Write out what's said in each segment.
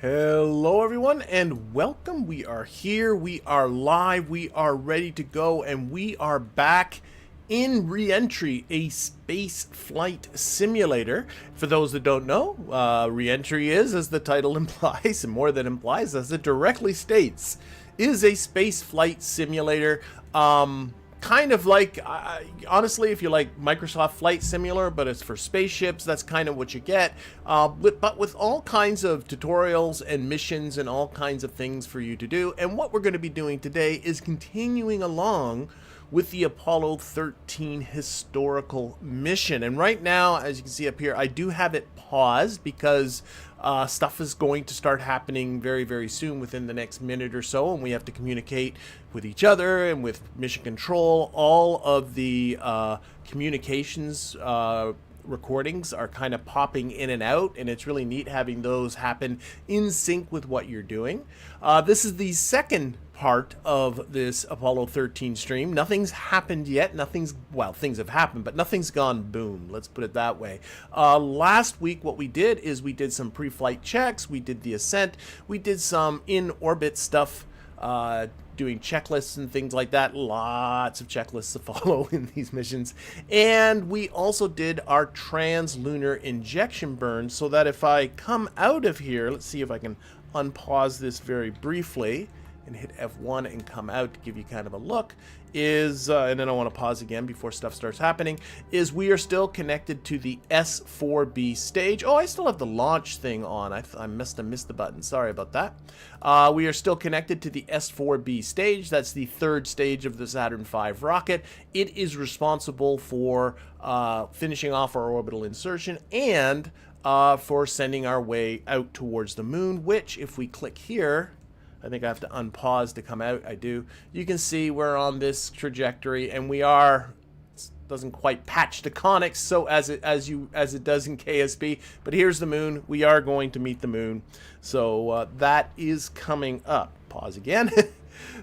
Hello everyone and welcome. We are here, we are live, we are ready to go, and we are back in REENTRY, a space flight simulator. For those that don't know, REENTRY is, as the title implies, and more than implies, as it directly states, is a space flight simulator. Kind of like, honestly, if you like Microsoft Flight Simulator, but it's for spaceships, that's kind of what you get. But with all kinds of tutorials and missions and all kinds of things for you to do. And what we're going to be doing today is continuing along with the Apollo 13 historical mission. And right now, as you can see up here, I do have it paused because stuff is going to start happening very, very soon within the next minute or so, and we have to communicate with each other and with mission control. All of the communications recordings are kind of popping in and out, and it's really neat having those happen in sync with what you're doing. This is the second part of this Apollo 13 stream. Nothing's happened yet. Well, things have happened, but nothing's gone boom. Let's put it that way. Last week, what we did is we did some pre-flight checks. We did the ascent. We did some in-orbit stuff, doing checklists and things like that. Lots of checklists to follow in these missions. And we also did our translunar injection burn, so that if I come out of here, let's see if I can unpause this very briefly and hit F1 and come out to give you kind of a look, is, and then I want to pause again before stuff starts happening, is we are still connected to the S4B stage. Oh, I still have the launch thing on. I must have missed the button. Sorry about that. We are still connected to the S4B stage. That's the third stage of the Saturn V rocket. It is responsible for finishing off our orbital insertion and for sending our way out towards the moon, which, if we click here, I think I have to unpause to come out. I do. You can see we're on this trajectory, and we are. It doesn't quite patch to conics, so as it does in KSP. But here's the moon. We are going to meet the moon, so that is coming up. Pause again.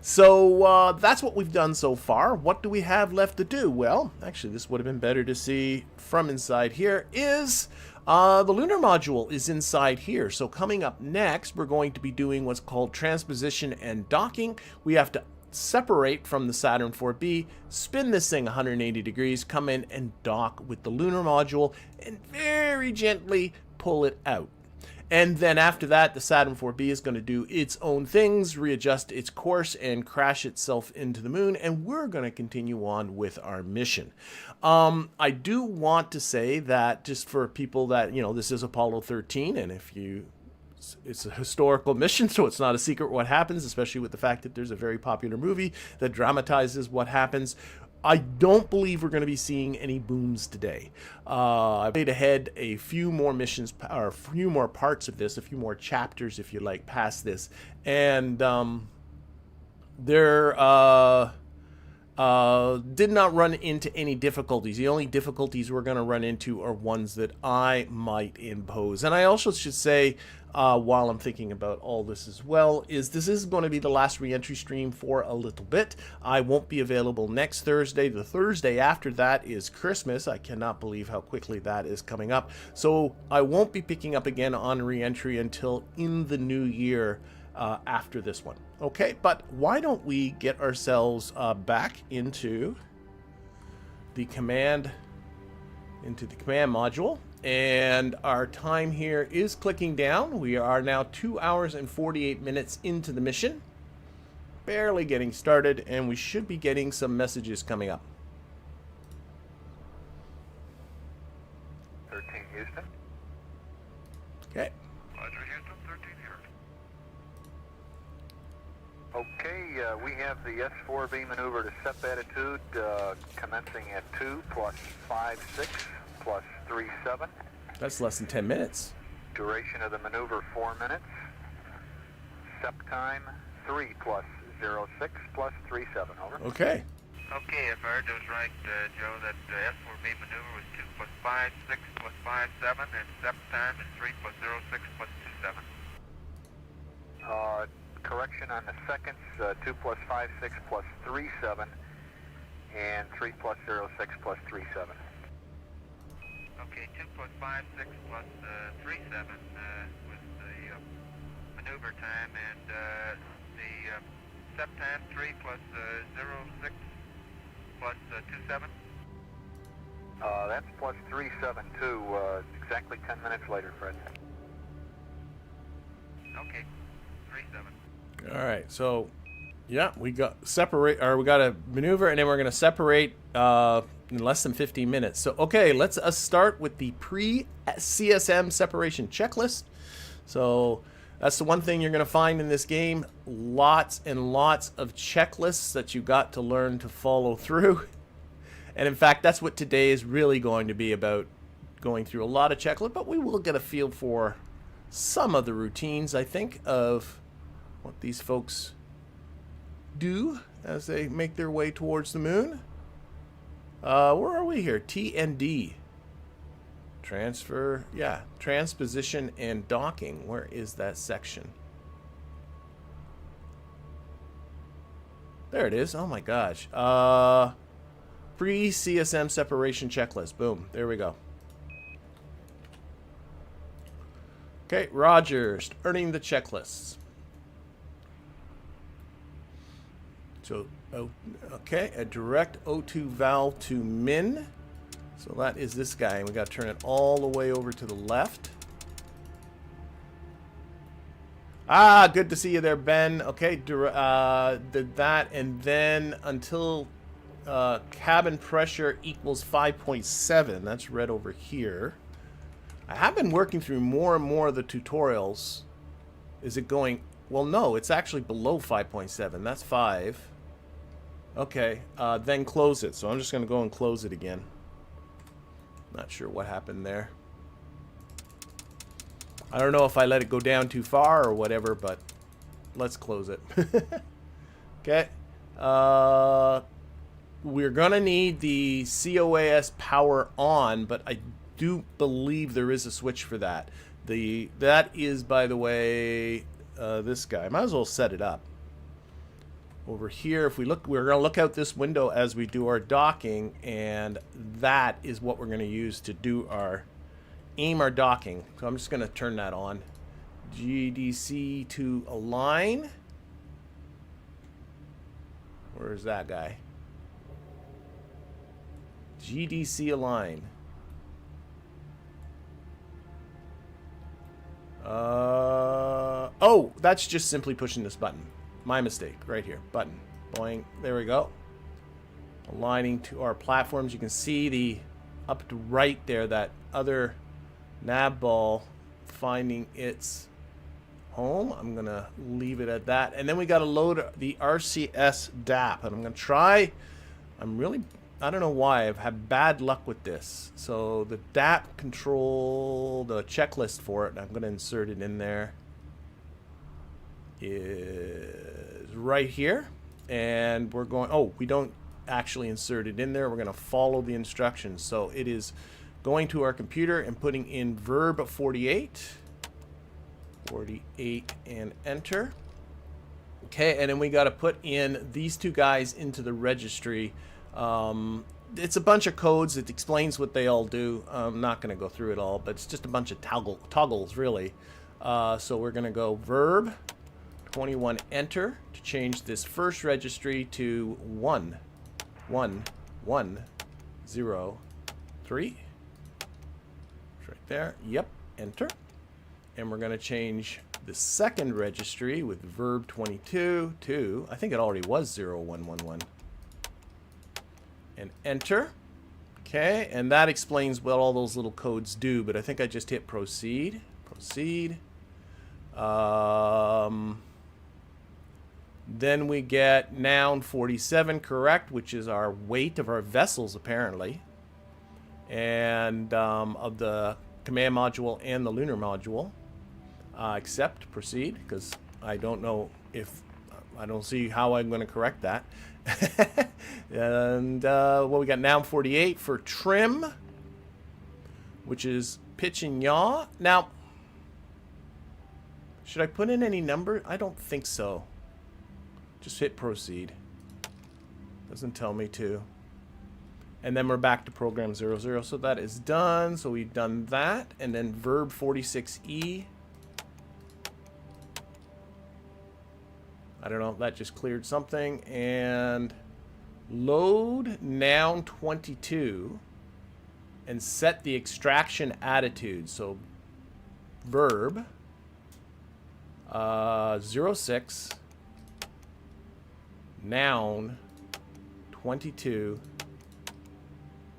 So that's what we've done so far. What do we have left to do? Well, actually, this would have been better to see from inside here. Is the lunar module is inside here. So coming up next, we're going to be doing what's called transposition and docking. We have to separate from the Saturn 4B, spin this thing 180 degrees, come in and dock with the lunar module, and very gently pull it out. And then after that, the Saturn 4B is going to do its own things, readjust its course, and crash itself into the moon. And we're going to continue on with our mission. I do want to say that just for people that, you know, this is Apollo 13, and it's a historical mission, so it's not a secret what happens, especially with the fact that there's a very popular movie that dramatizes what happens. I don't believe we're going to be seeing any booms today. I've made ahead a few more missions, or a few more parts of this, a few more chapters, if you like, past this. And there did not run into any difficulties. The only difficulties we're going to run into are ones that I might impose. And I also should say, while I'm thinking about all this as well, is this is going to be the last REENTRY stream for a little bit. I won't be available next Thursday. The Thursday after that is Christmas. I cannot believe how quickly that is coming up. So I won't be picking up again on REENTRY until in the new year, after this one. Okay, but why don't we get ourselves back into the command module, and our time here is clicking down. We are now 2 hours and 48 minutes into the mission, barely getting started, and we should be getting some messages coming up. 13 Houston. Okay. Roger, Houston, 13 here. Okay, we have the S4B maneuver to SEP attitude commencing at 2 plus 5-6 plus 3-7. That's less than 10 minutes. Duration of the maneuver 4 minutes. SEP time 3 plus 06 plus 37. Over. Okay. Okay, if I heard that was right, Joe, that S4B maneuver was 2 plus 5, 6 plus 5, 7, and SEP time is 3 plus 06 plus 27. Correction on the seconds, 2 plus 5, 6 plus 37, and 3 plus 06 plus 37. Okay, 2 plus 5, 6 plus 37 was the maneuver time, and the SEP time 3 plus 06 plus 27. That's plus 372, exactly 10 minutes later, Fred. Okay, 37. All right, so yeah, we got a maneuver, and then we're gonna separate in less than 15 minutes. So okay, let's start with the pre-CSM separation checklist. So that's the one thing you're gonna find in this game: lots and lots of checklists that you got to learn to follow through. And in fact, that's what today is really going to be about, going through a lot of checklists, but we will get a feel for some of the routines, I think, of what these folks do as they make their way towards the moon. Where are we here? T and D. Transposition and docking. Where is that section? There it is. Oh my gosh. Pre-CSM separation checklist. Boom. There we go. Okay, Roger, starting the checklists. So, okay, a direct O2 valve to min. So that is this guy, and we got to turn it all the way over to the left. Ah, good to see you there, Ben. Okay, did that, and then until cabin pressure equals 5.7. That's red over here. I have been working through more and more of the tutorials. Is it going... Well, no, it's actually below 5.7. That's 5. Okay, then close it. So I'm just going to go and close it again. Not sure what happened there. I don't know if I let it go down too far or whatever, but let's close it. Okay. We're going to need the COAS power on, but I do believe there is a switch for that. That is, by the way, this guy. Might as well set it up. Over here, if we look, we're going to look out this window as we do our docking, and that is what we're going to use to do our our docking. So I'm just going to turn that on. GDC to align. Where's that guy? GDC align. Oh, that's just simply pushing this button. My mistake, right here. Button. Boing. There we go. Aligning to our platforms. You can see the up to right there, that other nav ball finding its home. I'm going to leave it at that. And then we got to load the RCS DAP. And I'm going to try... I don't know why. I've had bad luck with this. So the DAP control, the checklist for it, I'm going to insert it in there, is right here. And we're going... Oh, we don't actually insert it in there. We're going to follow the instructions. So it is going to our computer and putting in verb 48. 48 and enter. Okay, and then we got to put in these two guys into the registry. It's a bunch of codes. It explains what they all do. I'm not going to go through it all, but it's just a bunch of toggles, really. So we're going to go verb 21 enter to change this first registry to 1 1 1 0 3. It's right there. Yep, enter. And we're going to change the second registry with verb 22 to, I think it already was 0 1 1 1. And enter. Okay, and that explains what all those little codes do, but I think I just hit proceed. Proceed. Then we get noun 47 correct, which is our weight of our vessels, apparently. And of the command module and the lunar module. Accept, proceed, because I don't know if... I don't see how I'm going to correct that. And well, we got noun 48 for trim, which is pitch and yaw. Now, should I put in any number? I don't think so. Just hit proceed. Doesn't tell me to. And then we're back to program 00. So that is done. So we've done that. And then verb 46E. I don't know, that just cleared something. And load noun 22 and set the extraction attitude. So verb 06 noun 22,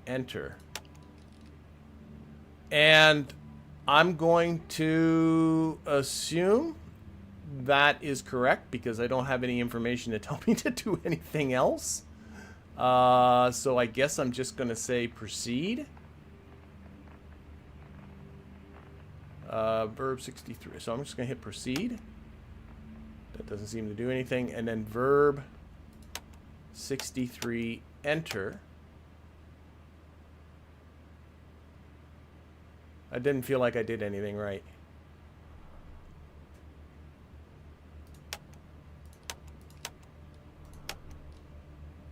enter. And I'm going to assume that is correct because I don't have any information to tell me to do anything else. So I guess I'm just going to say proceed. Verb 63. So I'm just going to hit proceed. That doesn't seem to do anything. And then verb 63, enter. I didn't feel like I did anything right.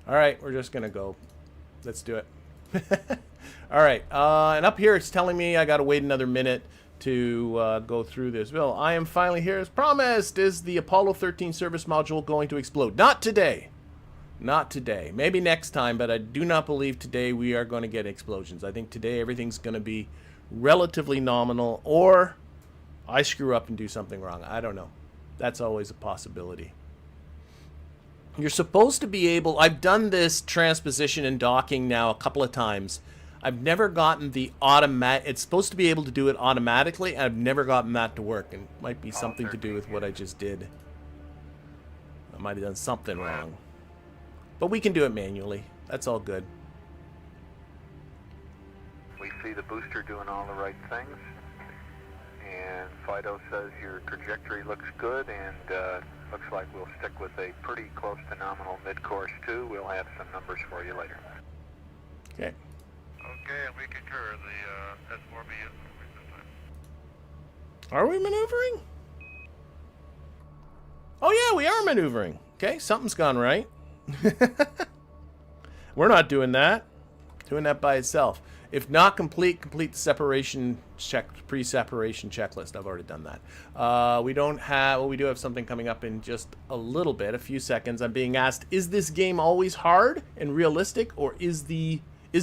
All right, we're just gonna go. Let's do it. All right, and up here it's telling me I gotta wait another minute to go through this. Well, I am finally here as promised. Is the Apollo 13 service module going to explode? Not today. Not today. Maybe next time, but I do not believe today we are going to get explosions. I think today everything's going to be relatively nominal, or I screw up and do something wrong. I don't know. That's always a possibility. You're supposed to be able... I've done this transposition and docking now a couple of times. I've never gotten the automatic... It's supposed to be able to do it automatically, and I've never gotten that to work. And it might be something to do with what I just did. I might have done something wrong. But we can do it manually. That's all good. We see the booster doing all the right things. And Fido says your trajectory looks good, and looks like we'll stick with a pretty close to nominal mid-course too. We'll have some numbers for you later. Okay. Okay, and we concur. The S4B is moving this time. Are we maneuvering? Oh yeah, we are maneuvering. Okay, something's gone right. We're not doing that. Doing that by itself. If not complete the separation check, pre-separation checklist. I've already done that. We don't have, well, we do have something coming up in just a little bit, a few seconds. I'm being asked, is this game always hard and realistic, or is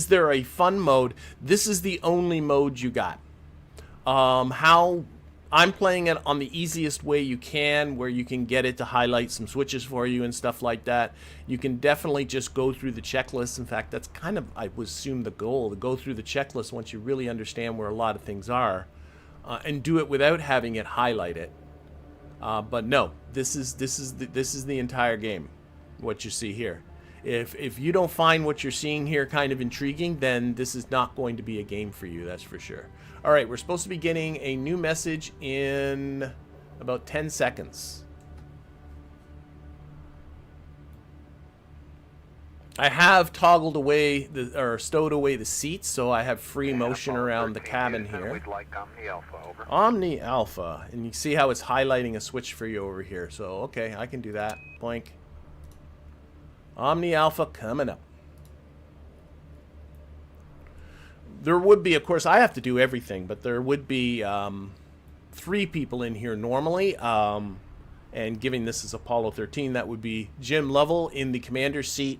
there a fun mode? This is the only mode you got. How I'm playing it on the easiest way you can, where you can get it to highlight some switches for you and stuff like that. You can definitely just go through the checklist. In fact, that's kind of, I would assume, the goal, to go through the checklist once you really understand where a lot of things are, and do it without having it highlighted. But no, this is the entire game, what you see here. If you don't find what you're seeing here kind of intriguing, then this is not going to be a game for you, that's for sure. All right, we're supposed to be getting a new message in about 10 seconds. I have toggled away or stowed away the seats, so I have free motion around the cabin here. We'd like Omni Alpha, over. Omni Alpha, and you see how it's highlighting a switch for you over here. So okay, I can do that. Boink. Omni Alpha coming up. There would be, of course, I have to do everything, but there would be 3 people in here normally. And giving this as Apollo 13, that would be Jim Lovell in the commander's seat,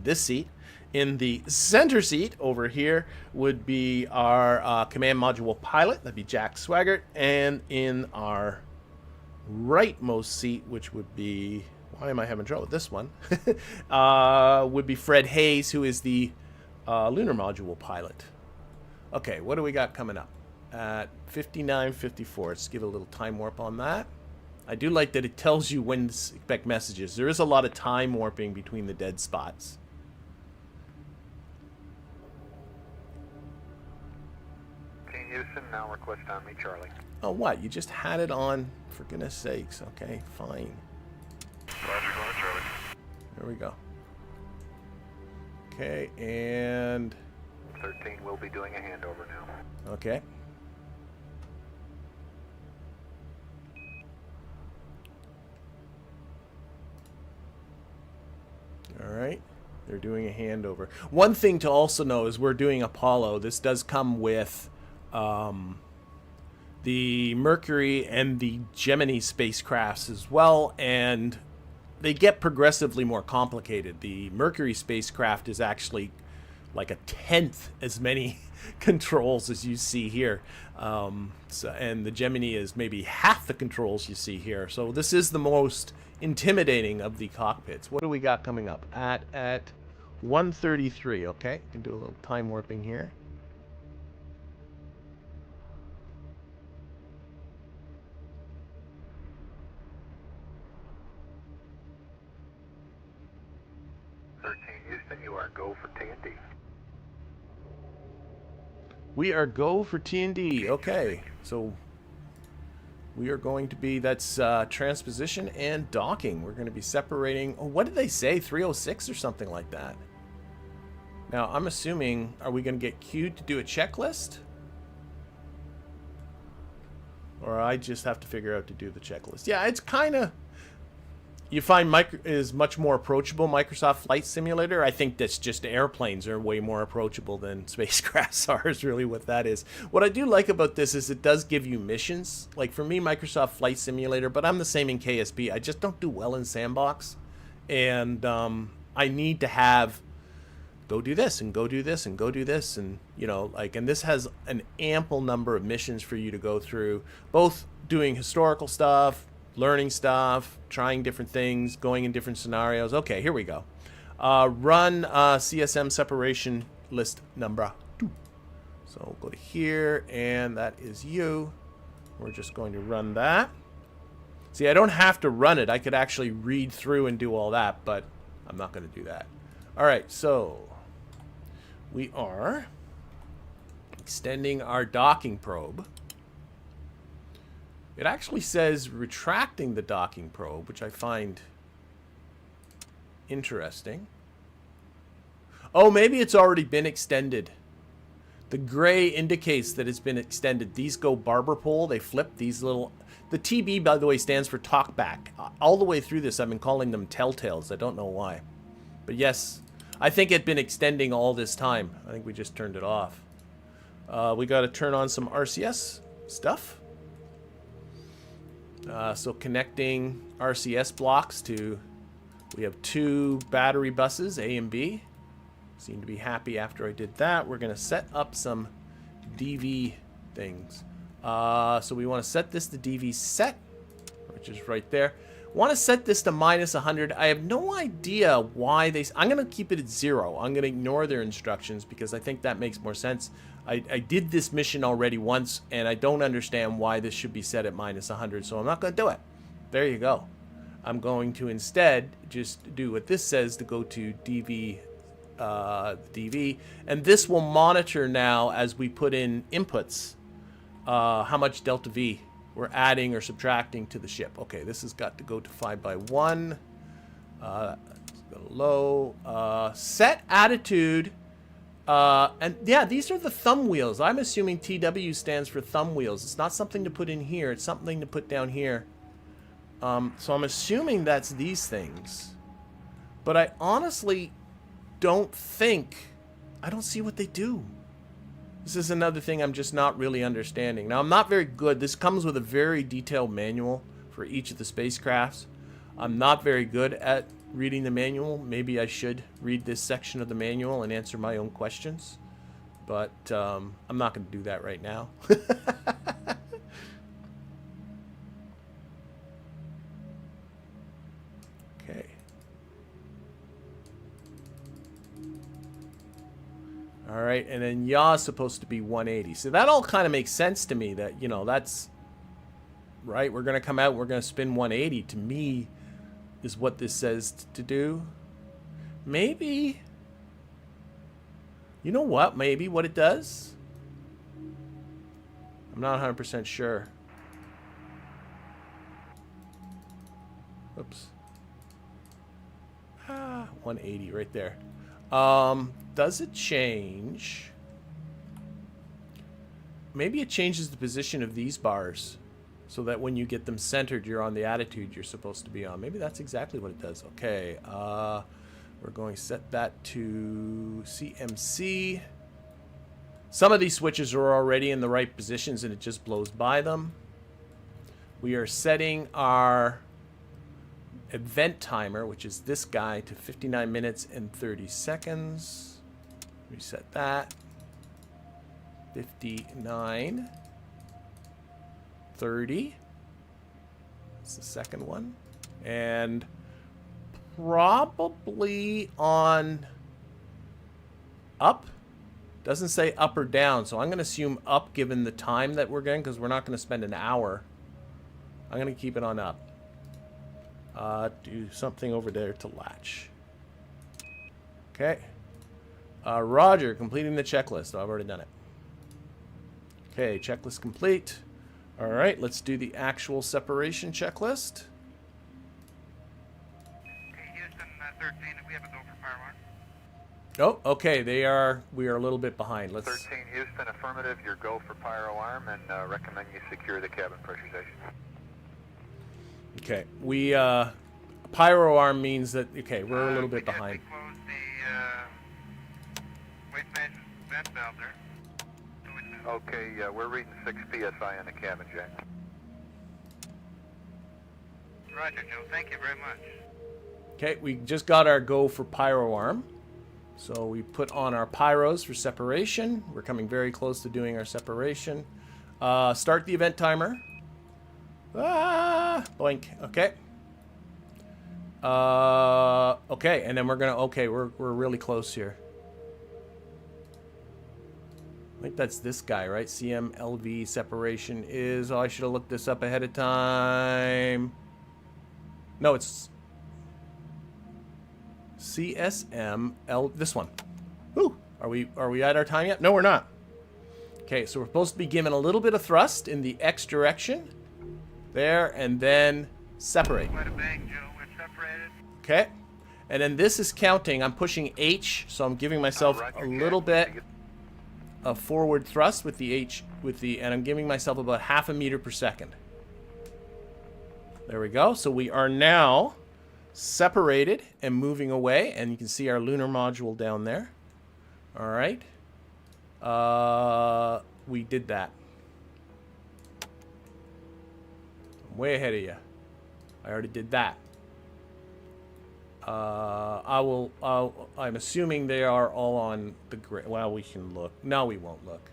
this seat. In the center seat over here would be our command module pilot, that'd be Jack Swaggart. And in our rightmost seat, which would be, why am I having trouble with this one? Would be Fred Hayes, who is the lunar module pilot. Okay, what do we got coming up? At 59:54. Let's give a little time warp on that. I do like that it tells you when to expect messages. There is a lot of time warping between the dead spots. Team Houston, now request on me, Charlie. Oh, what? You just had it on? For goodness sakes. Okay, fine. Roger, going to Charlie. There we go. Okay, and... 13 will be doing a handover now. Okay. All right. They're doing a handover. One thing to also know is we're doing Apollo. This does come with the Mercury and the Gemini spacecrafts as well. And they get progressively more complicated. The Mercury spacecraft is actually like a tenth as many controls as you see here. And the Gemini is maybe half the controls you see here. So this is the most intimidating of the cockpits. What do we got coming up? At 1:33, okay? Can do a little time warping here. Houston, you are go for TND. We are go for TND. Okay, so we are going to be, that's transposition and docking. We're going to be separating, oh, what did they say? 306 or something like that. Now, I'm assuming, are we going to get queued to do a checklist? Or I just have to figure out to do the checklist. Yeah, it's kind of... You find is much more approachable, Microsoft Flight Simulator. I think that's just airplanes are way more approachable than spacecrafts are, is really what that is. What I do like about this is it does give you missions. Like for me, Microsoft Flight Simulator, but I'm the same in KSP. I just don't do well in Sandbox. And I need to have, go do this, and go do this, and go do this. And, you know, like, and this has an ample number of missions for you to go through. Both doing historical stuff, learning stuff, trying different things, going in different scenarios. Okay, here we go. Run CSM separation list number 2. So go to here, and that is you. We're just going to run that. See, I don't have to run it. I could actually read through and do all that, but I'm not going to do that. All right, so we are extending our docking probe. It actually says retracting the docking probe, which I find interesting. Oh, maybe it's already been extended. The gray indicates that it's been extended. These go barber pole. They flip these little... The TB, by the way, stands for talkback. All the way through this, I've been calling them telltales. I don't know why. But yes, I think it's been extending all this time. I think we just turned it off. We got to turn on some RCS stuff. So connecting RCS blocks to, we have 2 battery buses, A and B. Seem to be happy after I did that. We're going to set up some DV things. So we want to set this to DV set, which is right there. Want to set this to -100. I have no idea why they... I'm going to keep it at 0. I'm going to ignore their instructions because I think that makes more sense. I did this mission already once, and I don't understand why this should be set at -100, so I'm not going to do it. There you go. I'm going to instead just do what this says to go to DV, and this will monitor now as we put in inputs how much delta V we're adding or subtracting to the ship. Okay, this has got to go to 5x1. Let's go low. Set attitude. And yeah, these are the thumb wheels. I'm assuming TW stands for thumb wheels. It's not something to put in here. It's something to put down here. So I'm assuming that's these things. But I honestly don't think... I don't see what they do. This is another thing I'm just not really understanding. Now, I'm not very good. This comes with a very detailed manual for each of the spacecrafts. I'm not very good at reading the manual. Maybe I should read this section of the manual and answer my own questions. But I'm not going to do that right now. Okay. All right, and then yaw is supposed to be 180. So that all kind of makes sense to me that, you know, that's... Right, we're going to come out, we're going to spin 180. To me, is what this says to do. Maybe... You know what? Maybe what it does? I'm not 100% sure. Oops. 180 right there. Does it change? Maybe it changes the position of these bars so that when you get them centered, you're on the attitude you're supposed to be on. Maybe that's exactly what it does. Okay, we're going to set that to CMC. Some of these switches are already in the right positions and it just blows by them. We are setting our event timer, which is this guy, to 59 minutes and 30 seconds. Reset that. 59. 30. That's the second one. And probably on up. Doesn't say up or down, so I'm going to assume up given the time that we're getting, because we're not going to spend an hour. I'm going to keep it on up. Do something over there to latch. Okay. Roger, completing the checklist. Oh, I've already done it. Okay, checklist complete. All right, let's do the actual separation checklist. Okay, Houston 13, we have a go for fire alarm. Oh, okay, we are a little bit behind. Let's 13 Houston, affirmative. Your go for fire alarm, and recommend you secure the cabin pressurization. Okay, we pyro alarm means that we're a little bit behind. We closed the waste management vent valve there. Okay, we're reading 6 psi in the cabin, Jack. Roger, Joe. Thank you very much. Okay, we just got our go for pyro alarm. So we put on our pyros for separation. We're coming very close to doing our separation. Start the event timer. Ah, blink. Okay. Okay, and then we're gonna. Okay, we're really close here. I think that's this guy, right? CMLV separation is. Oh, I should have looked this up ahead of time. No, it's CSML. This one. Woo! Are we at our time yet? No, we're not. Okay, so we're supposed to be given a little bit of thrust in the X direction. There, and then separate. Quite a bang, Joe. We're separated. Okay. And then this is counting. I'm pushing H, so I'm giving myself a little bit of forward thrust with the H, and I'm giving myself about ½ meter per second. There we go. So we are now separated and moving away, and you can see our lunar module down there. All right. We did that. I'm way ahead of you. I already did that. I'm assuming they are all on the grid. Well, we can look. No, we won't look.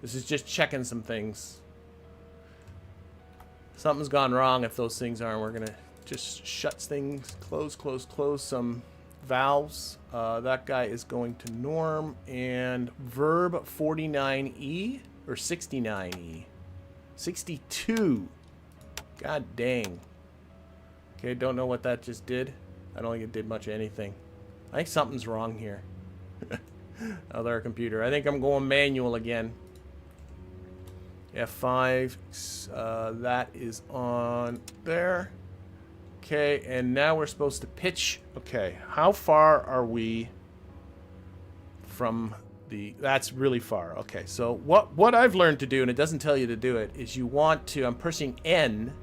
This is just checking some things. Something's gone wrong if those things aren't. We're gonna just shut things, close some valves. That guy is going to norm, and verb 49E or 69E. 62. God dang. Okay, don't know what that just did. I don't think it did much of anything. I think something's wrong here. Other computer. I think I'm going manual again. F5. That is on there. Okay, and now we're supposed to pitch. Okay, how far are we from the... That's really far. Okay, so what I've learned to do, and it doesn't tell you to do it, is you want to... I'm pushing N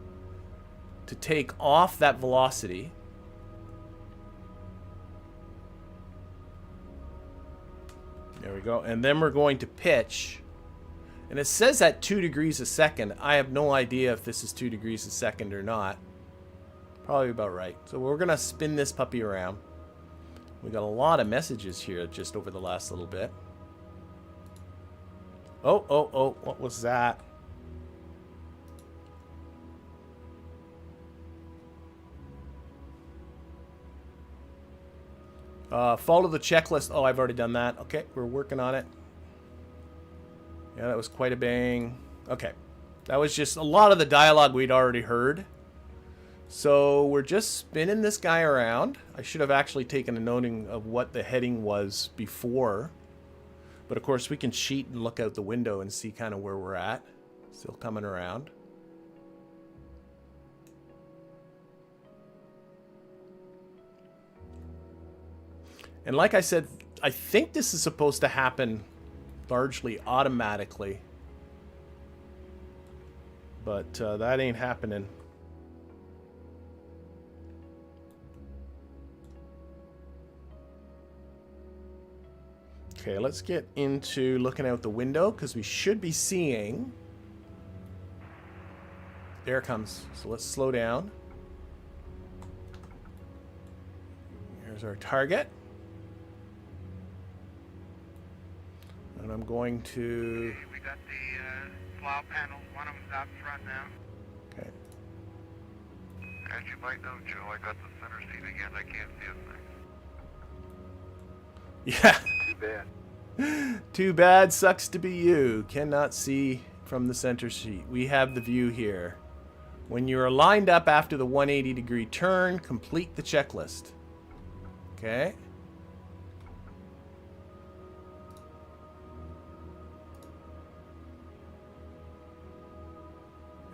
to take off that velocity. There we go. And then we're going to pitch. And it says at 2 degrees a second. I have no idea if this is 2 degrees a second or not. Probably about right. So we're going to spin this puppy around. We got a lot of messages here just over the last little bit. Oh, what was that? Follow the checklist. Oh, I've already done that. Okay, we're working on it. Yeah, that was quite a bang. Okay. That was just a lot of the dialogue we'd already heard. So we're just spinning this guy around. I should have actually taken a noting of what the heading was before. But of course we can cheat and look out the window and see kind of where we're at. Still coming around. And like I said, I think this is supposed to happen largely automatically. But that ain't happening. Okay, let's get into looking out the window because we should be seeing... There it comes. So let's slow down. There's our target. And I'm going to... We got the plow panels. One of them's out front now. Okay. As you might know, Joe, I got the center seat again. I can't see a thing. Yeah. Too bad. Too bad. Sucks to be you. Cannot see from the center seat. We have the view here. When you are lined up after the 180-degree turn, complete the checklist. Okay.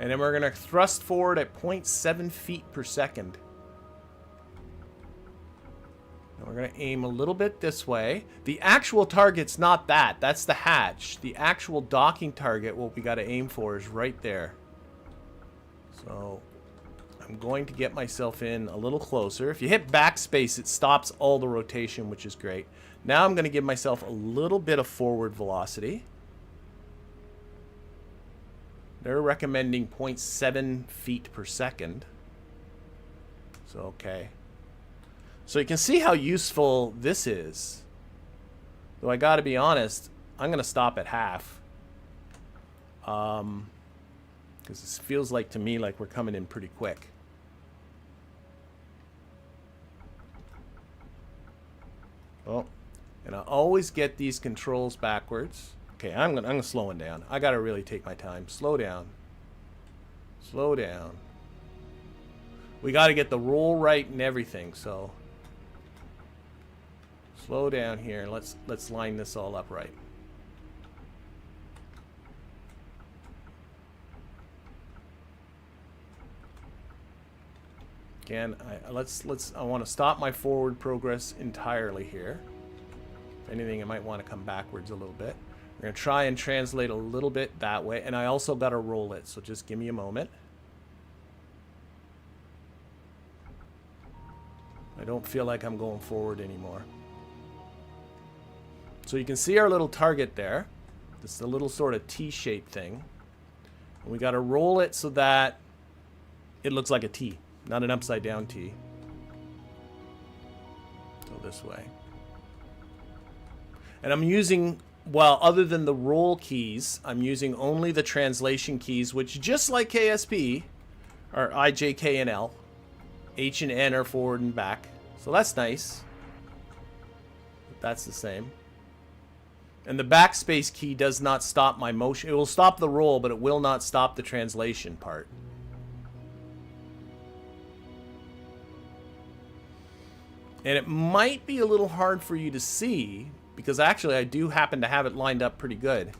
And then we're going to thrust forward at 0.7 feet per second. And we're going to aim a little bit this way. The actual target's not that. That's the hatch. The actual docking target, what we got to aim for, is right there. So I'm going to get myself in a little closer. If you hit backspace, it stops all the rotation, which is great. Now I'm going to give myself a little bit of forward velocity. They're recommending 0.7 feet per second. So, okay. So you can see how useful this is. Though I gotta be honest, I'm gonna stop at half. Because this feels like to me like we're coming in pretty quick. Oh, and I always get these controls backwards. Okay, I'm gonna slow it down. I gotta really take my time. Slow down. Slow down. We gotta get the roll right and everything, so slow down here. Let's line this all up right. Again, I want to stop my forward progress entirely here. If anything, I might want to come backwards a little bit. We're going to try and translate a little bit that way. And I also got to roll it, so just give me a moment. I don't feel like I'm going forward anymore. So you can see our little target there. This is a little sort of T-shaped thing. And we got to roll it so that it looks like a T, not an upside down T. So this way. And I'm using... well, other than the roll keys, I'm using only the translation keys, which just like KSP are I, J, K, and L. H and N are forward and back. So that's nice. But that's the same. And the backspace key does not stop my motion. It will stop the roll, but it will not stop the translation part. And it might be a little hard for you to see, because actually I do happen to have it lined up pretty good.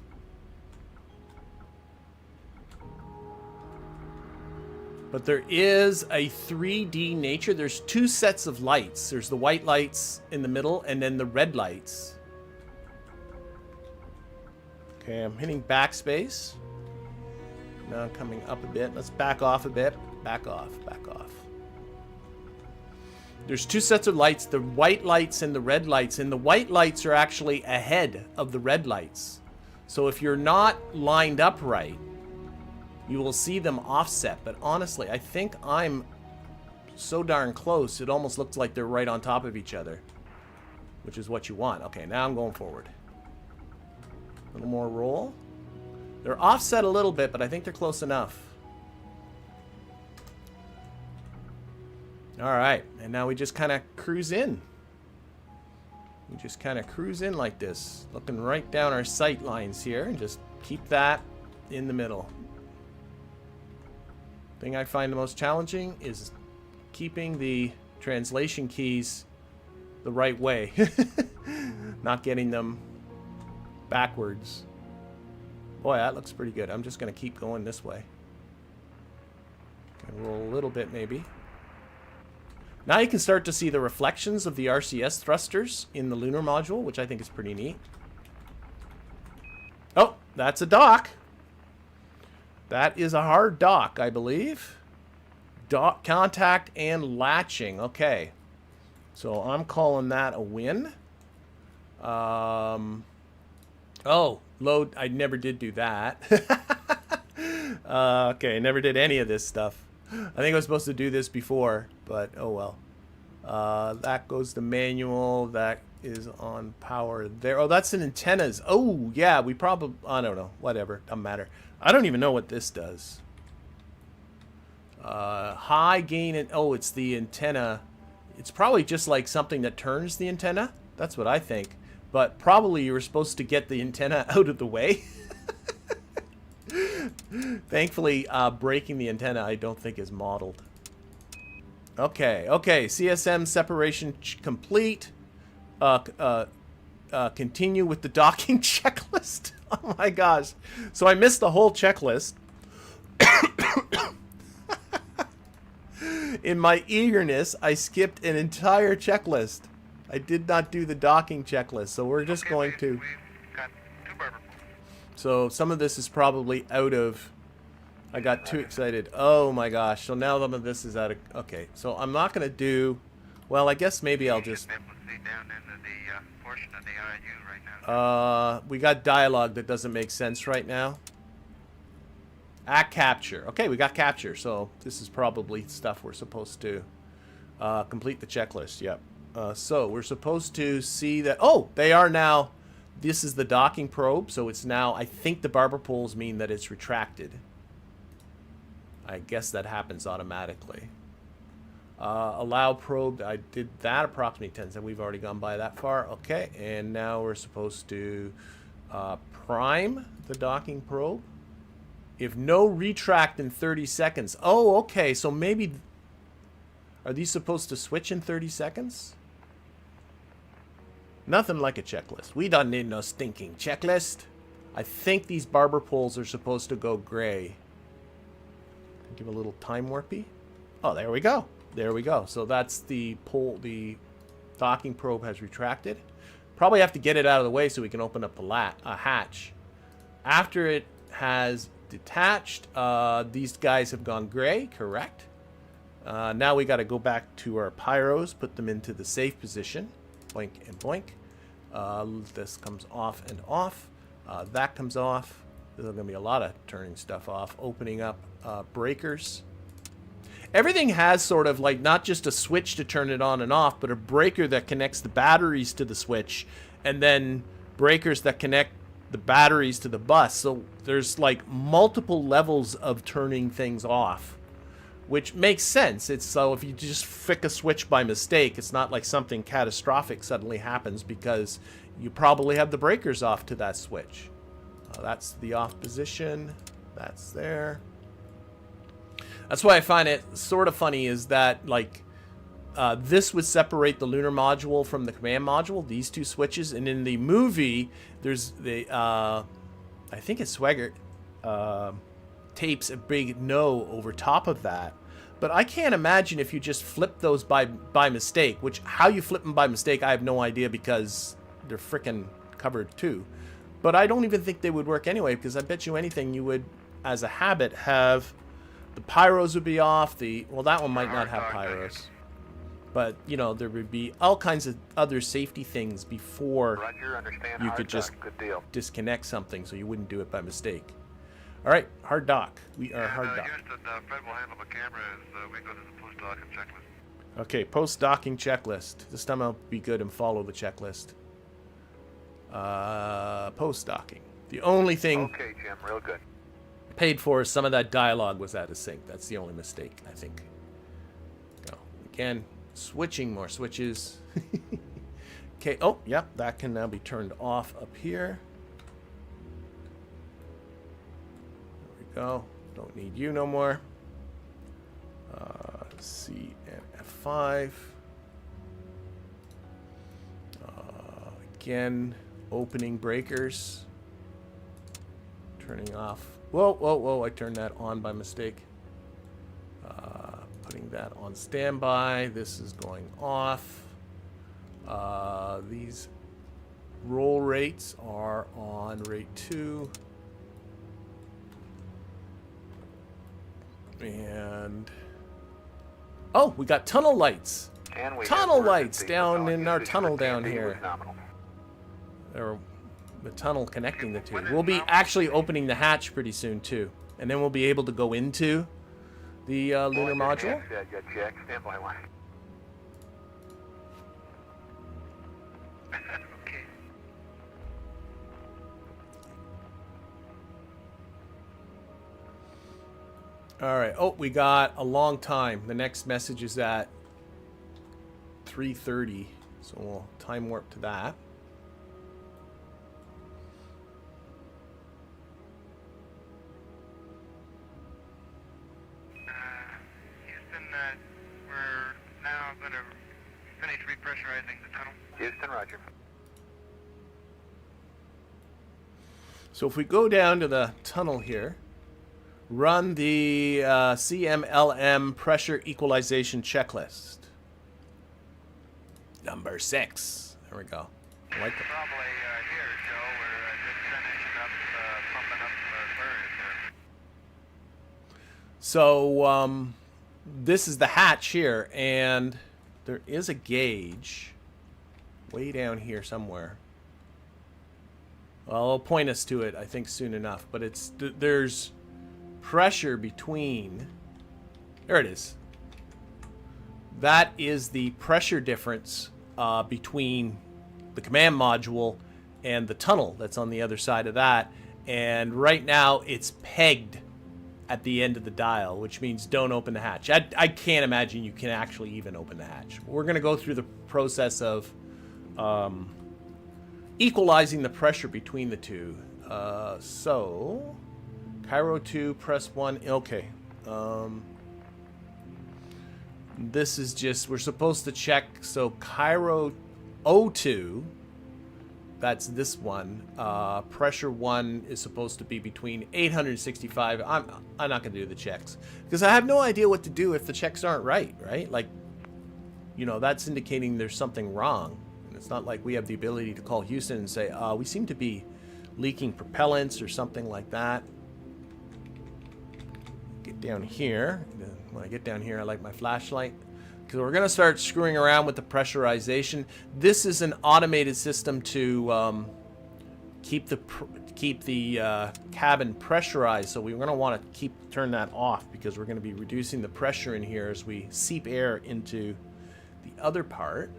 But there is a 3D nature. There's two sets of lights. There's the white lights in the middle and then the red lights. Okay, I'm hitting backspace. Now I'm coming up a bit. Let's back off a bit. Back off, back off. There's two sets of lights, the white lights and the red lights, and the white lights are actually ahead of the red lights. So if you're not lined up right, you will see them offset. But honestly, I think I'm so darn close, it almost looks like they're right on top of each other, which is what you want. Okay, now I'm going forward. A little more roll. They're offset a little bit, but I think they're close enough. All right, and now we just kind of cruise in. We just kind of cruise in like this, looking right down our sight lines here, and just keep that in the middle. Thing I find the most challenging is keeping the translation keys the right way. Not getting them backwards. Boy, that looks pretty good. I'm just going to keep going this way. Can roll a little bit maybe. Now you can start to see the reflections of the RCS thrusters in the lunar module, which I think is pretty neat. Oh, that's a dock. That is a hard dock, I believe. Dock contact and latching. Okay. So I'm calling that a win. Oh, load. I never did do that. Okay, never did any of this stuff. I think I was supposed to do this before, but oh well. That goes to manual. That is on power there. Oh, that's an antennas. Oh, yeah, we probably... I don't know. Whatever. Doesn't matter. I don't even know what this does. High gain and... Oh, it's the antenna. It's probably just like something that turns the antenna. That's what I think. But probably you were supposed to get the antenna out of the way. Thankfully, breaking the antenna I don't think is modeled. Okay, okay. CSM separation complete. Continue with the docking checklist. Oh my gosh. So I missed the whole checklist. In my eagerness, I skipped an entire checklist. I did not do the docking checklist, so we're just going to... We've got 2 barber pools. So some of this is probably out of... I got too excited. Oh my gosh. So now some of this is out of... Okay, so I'm not going to do... Well, I guess maybe I'll just... You should be able to see down into the portion of the IU right now. We got dialogue that doesn't make sense right now. Capture. Okay, we got capture. So this is probably stuff we're supposed to complete the checklist. Yep. So we're supposed to see that... Oh, they are now... This is the docking probe. So it's now... I think the barber poles mean that it's retracted. I guess that happens automatically. Allow probe. I did that approximately 10 seconds. We've already gone by that far. Okay, and now we're supposed to prime the docking probe. If no retract in 30 seconds. Oh, okay. So maybe... Are these supposed to switch in 30 seconds? Nothing like a checklist. We don't need no stinking checklist. I think these barber poles are supposed to go gray. Give a little time warpy. Oh, there we go. There we go. So that's the pole. The docking probe has retracted. Probably have to get it out of the way so we can open up the hatch. After it has detached, these guys have gone gray, correct? Now we got to go back to our pyros, put them into the safe position. Boink and boink. This comes off and off. That comes off. There's going to be a lot of turning stuff off. Opening up breakers. Everything has sort of like not just a switch to turn it on and off, but a breaker that connects the batteries to the switch, and then breakers that connect the batteries to the bus. So there's like multiple levels of turning things off, which makes sense. It's so if you just flick a switch by mistake, it's not like something catastrophic suddenly happens because you probably have the breakers off to that switch. That's the off position. That's there. That's why I find it sort of funny is that, like, this would separate the lunar module from the command module, these two switches. And in the movie, there's the, I think it's Swigert, tapes a big no over top of that. But I can't imagine if you just flip those by mistake, which how you flip them by mistake, I have no idea because they're frickin' covered too. But I don't even think they would work anyway, because I bet you anything you would, as a habit, have... The pyros would be off. Well, that one might not have pyros. But, you know, there would be all kinds of other safety things before you could just disconnect something so you wouldn't do it by mistake. All right, hard dock. We are hard dock. Houston, Fred will handle the camera as we go to the post-docking checklist. Okay, post-docking checklist. This time I'll be good and follow the checklist. Post-docking. The only thing... Okay, Jim, real good. Paid for some of that dialogue was out of sync. That's the only mistake, I think. Go again, switching more switches. Okay, oh yep, that can now be turned off up here. There we go. Don't need you no more. C and F5. Again, opening breakers. Turning off. Whoa, whoa, whoa, I turned that on by mistake. Putting that on standby. This is going off. These roll rates are on rate 2. And... Oh, we got tunnel lights. Tunnel lights down in our tunnel down here. Or the tunnel connecting the two. We'll be actually opening the hatch pretty soon too, and then we'll be able to go into the lunar module. All right. Oh, we got a long time. The next message is at 3:30, so we'll time warp to that. Houston, we're now going to finish repressurizing the tunnel. Houston, roger. So if we go down to the tunnel here, run the CMLM pressure equalization checklist. Number 6. There we go. I like it. Probably here, Joe. We're just finishing up pumping up slurries there. So this is the hatch here, and there is a gauge way down here somewhere. Well, it'll point us to it, I think, soon enough. But it's there's pressure between. There it is. That is the pressure difference between the command module and the tunnel that's on the other side of that. And right now, it's pegged at the end of the dial, which means don't open the hatch. I can't imagine you can actually even open the hatch. We're going to go through the process of equalizing the pressure between the two. So, Cairo 2, press 1. Okay. This is just, we're supposed to check. So, Cairo 02, that's this one. Pressure 1 is supposed to be between 865. I'm not going to do the checks because I have no idea what to do if the checks aren't right? Like, you know, that's indicating there's something wrong. And it's not like we have the ability to call Houston and say, we seem to be leaking propellants or something like that. Get down here. When I get down here, I like my flashlight. Because we're going to start screwing around with the pressurization. This is an automated system to keep the cabin pressurized. So we're going to want to turn that off because we're going to be reducing the pressure in here as we seep air into the other part.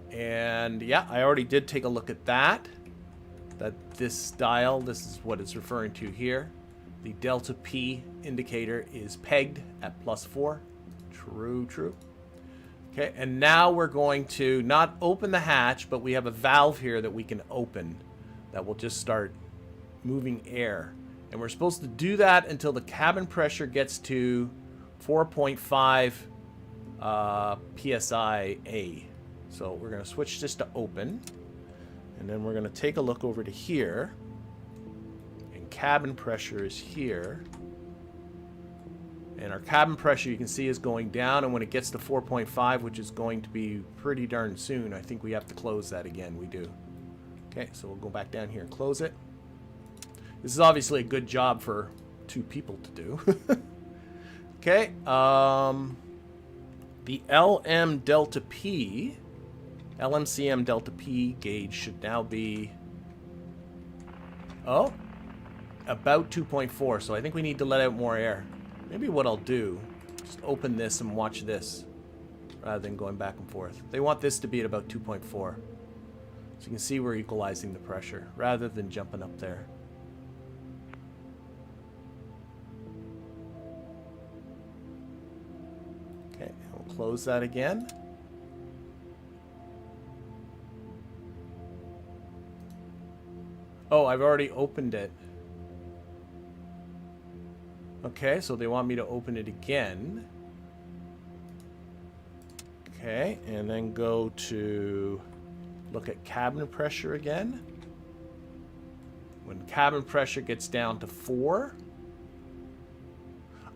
And yeah, I already did take a look at that. This dial, this is what it's referring to here. The delta P indicator is pegged at +4. True. Okay, and now we're going to not open the hatch, but we have a valve here that we can open that will just start moving air. And we're supposed to do that until the cabin pressure gets to 4.5 psi. So we're going to switch this to open. And then we're going to take a look over to here. And cabin pressure is here. And our cabin pressure, you can see, is going down. And when it gets to 4.5, which is going to be pretty darn soon, I think we have to close that again. We do. Okay, so we'll go back down here and close it. This is obviously a good job for 2 people to do. Okay. The LMCM delta P gauge should now be, about 2.4. So I think we need to let out more air. Maybe what I'll do, just open this and watch this rather than going back and forth. They want this to be at about 2.4. So you can see we're equalizing the pressure rather than jumping up there. Okay, we'll close that again. Oh, I've already opened it. Okay, so they want me to open it again. Okay, and then go to look at cabin pressure again. When cabin pressure gets down to 4.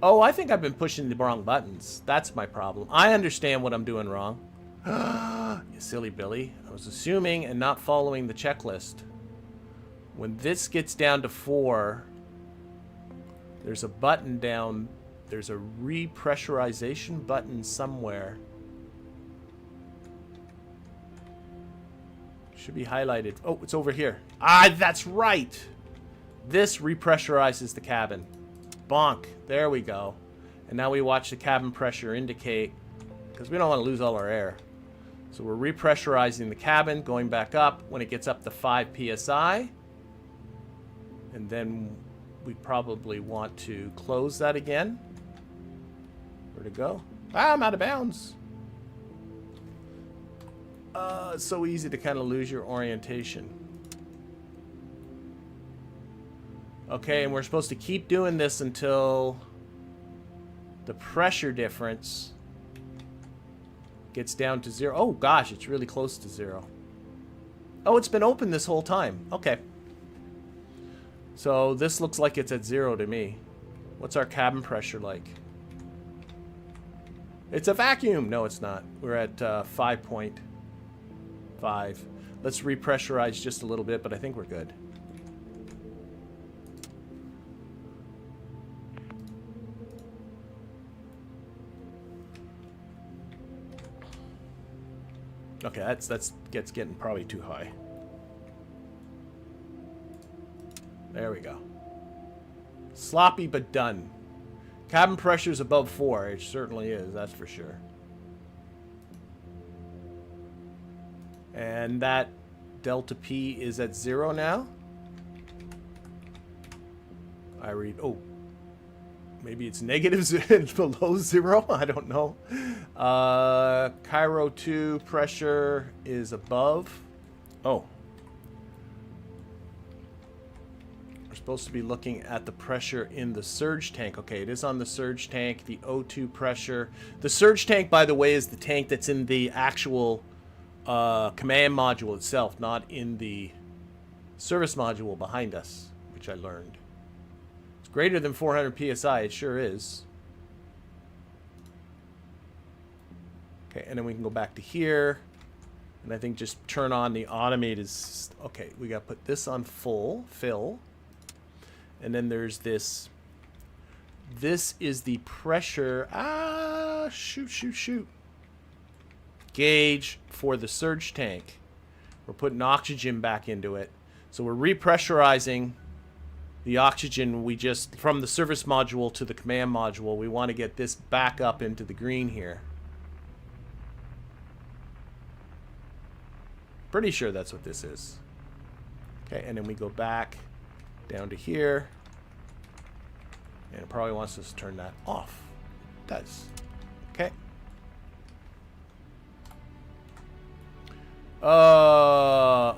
Oh, I think I've been pushing the wrong buttons. That's my problem. I understand what I'm doing wrong. You silly Billy. I was assuming and not following the checklist. When this gets down to 4, there's a button down. There's a repressurization button somewhere. Should be highlighted. Oh, it's over here. Ah, that's right. This repressurizes the cabin. Bonk. There we go. And now we watch the cabin pressure indicate, because we don't want to lose all our air. So we're repressurizing the cabin, going back up when it gets up to 5 psi. And then we probably want to close that again. Where'd it go? Ah, I'm out of bounds. It's so easy to kind of lose your orientation. Okay, and we're supposed to keep doing this until the pressure difference gets down to 0. Oh gosh, it's really close to 0. Oh, it's been open this whole time. Okay. So this looks like it's at 0 to me. What's our cabin pressure like? It's a vacuum. No, it's not. We're at 5.5. Let's repressurize just a little bit, but I think we're good. Okay, that's getting probably too high. There we go. Sloppy but done. Cabin pressure's above 4. It certainly is, that's for sure. And that delta P is at 0 now. I read, oh, maybe it's negative below 0. I don't know. Cairo 2 pressure is above. Oh. We're supposed to be looking at the pressure in the surge tank. Okay, it is on the surge tank. The O2 pressure. The surge tank, by the way, is the tank that's in the actual command module itself, not in the service module behind us, which I learned. It's greater than 400 psi. It sure is. Okay, and then we can go back to here, and I think just turn on the automated. Okay, we got to put this on fill, and then there's this. This is the pressure. Shoot. Gauge for the surge tank. We're putting oxygen back into it, so we're repressurizing the oxygen we just from the service module to the command module. We want to get this back up into the green here. Pretty sure that's what this is. Okay, and then we go back down to here, and it probably wants us to turn that off. It does. Okay.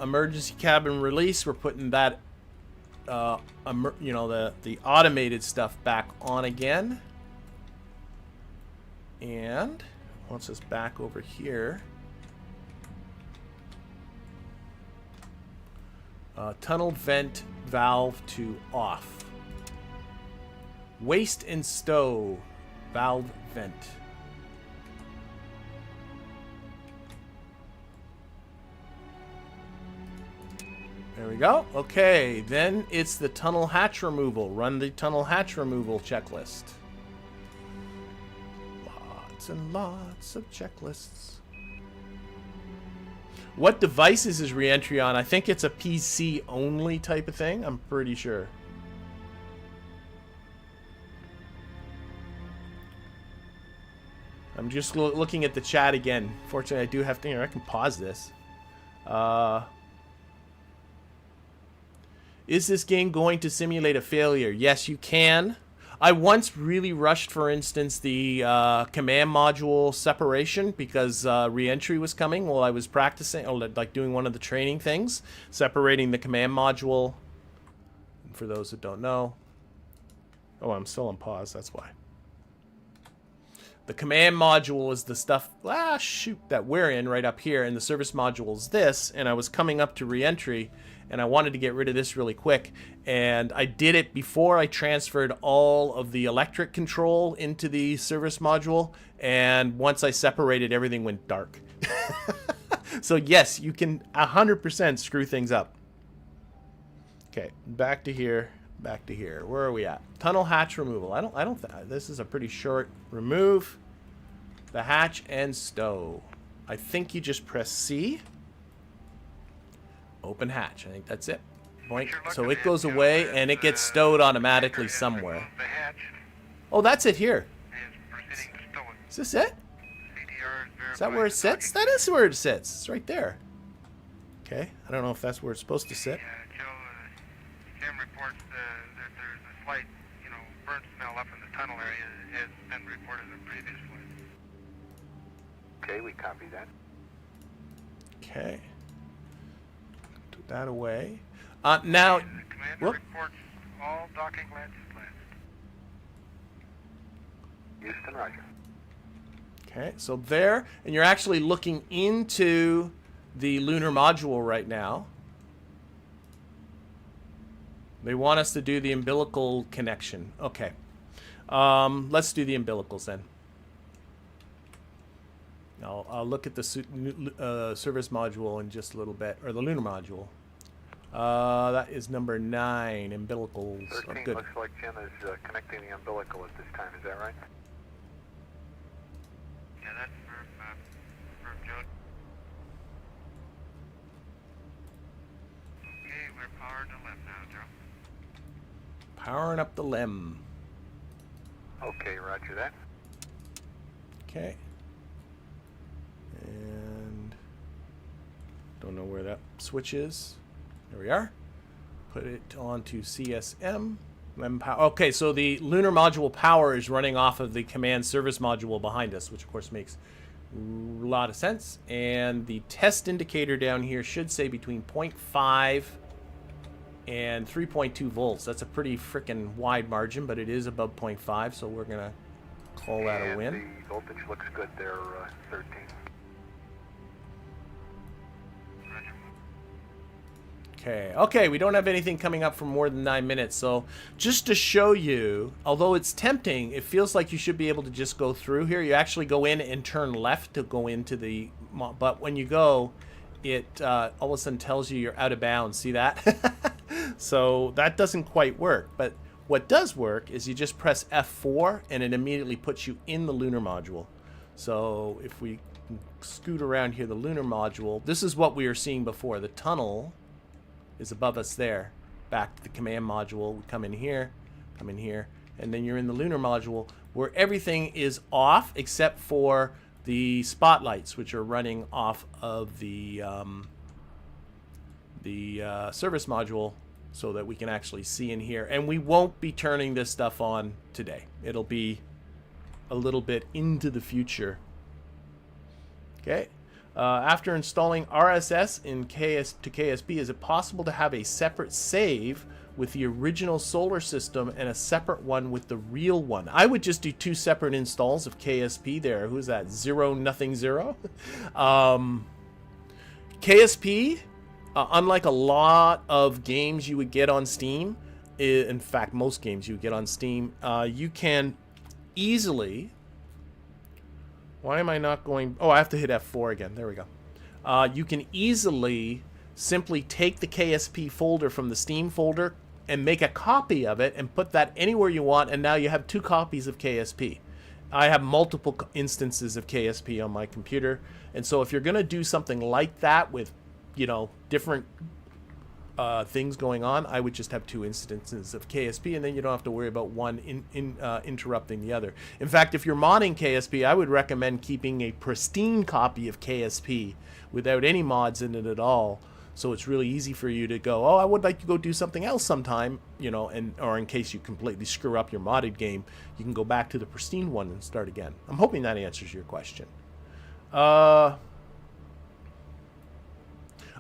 Emergency cabin release. We're putting that, you know, the automated stuff back on again, and wants us back over here. Tunnel vent valve to off. Waste and stow valve vent. There we go. Okay, then it's the tunnel hatch removal. Run the tunnel hatch removal checklist. Lots and lots of checklists. What devices is reentry on? I think it's a PC only type of thing. I'm pretty sure. I'm just looking at the chat again. Fortunately, I do have to, I can pause this. Is this game going to simulate a failure? Yes, you can. I once really rushed, for instance, the command module separation because reentry was coming while I was practicing, or like doing one of the training things, separating the command module. And for those that don't know, oh, I'm still on pause. That's why. The command module is the stuff, that we're in right up here, and the service module is this, and I was coming up to reentry, and I wanted to get rid of this really quick, and I did it before I transferred all of the electric control into the service module, and once I separated, everything went dark. So yes, you can 100% screw things up. Okay, back to here. Back to here. Where are we at? Tunnel hatch removal. This is a pretty short remove. The hatch and stow. I think you just press C. Open hatch. I think that's it. Point. So it goes away and it gets stowed automatically somewhere. Oh, that's it here. Is this it? Is that where it sits? That is where it sits. It's right there. Okay. I don't know if that's where it's supposed to sit. Jim reports that there's a slight burnt smell up in the tunnel area has been reported in previous flights. Okay, we copy that. Okay. Put that away. Now, The commander whoop. reports all docking latches cleansed. Houston, roger. Okay, so there, and you're actually looking into the lunar module right now. They want us to do the umbilical connection. Okay. Let's do the umbilicals then. I'll look at the service module in just a little bit, or the lunar module. That is number 9, umbilicals. 13 Oh, good. looks like Jim is connecting the umbilical at this time. Is that right? Yeah, that's from Joe. Okay, we're powering the limb now, Joe. Powering up the limb. Okay, roger that. Okay. And don't know where that switch is. There we are. Put it onto CSM. Lem power. Okay, so the lunar module power is running off of the command service module behind us, which of course makes a lot of sense. And the test indicator down here should say between 0.5 and 3.2 volts. That's a pretty freaking wide margin, but it is above 0.5, so we're gonna call that a And win. the voltage looks good there, 13. Roger. Okay, we don't have anything coming up for more than 9 minutes, so just to show you, although it's tempting, it feels like you should be able to just go through here. You actually go in and turn left to go into the, but when you go, it all of a sudden tells you you're out of bounds. See that? So that doesn't quite work, but what does work is you just press F4 and it immediately puts you in the lunar module. So if we scoot around here, the lunar module, this is what we were seeing before. The tunnel is above us there. Back to the command module, we come in here, and then you're in the lunar module where everything is off except for the spotlights, which are running off of the service module so that we can actually see in here. And we won't be turning this stuff on today. It'll be a little bit into the future. Okay. After installing RSS to KSP, is it possible to have a separate save with the original solar system and a separate one with the real one? I would just do 2 separate installs of KSP there. Who's that? 000? KSP, unlike a lot of games you would get on Steam, in fact, most games you would get on Steam, you can easily... Why am I not going... Oh, I have to hit F4 again. There we go. You can easily simply take the KSP folder from the Steam folder and make a copy of it and put that anywhere you want, and now you have 2 copies of KSP. I have multiple instances of KSP on my computer, and so if you're going to do something like that with, different things going on, I would just have 2 instances of KSP, and then you don't have to worry about one interrupting the other. In fact, if you're modding KSP, I would recommend keeping a pristine copy of KSP without any mods in it at all, so it's really easy for you to go, oh, I would like to go do something else sometime, or in case you completely screw up your modded game, you can go back to the pristine one and start again. I'm hoping that answers your question.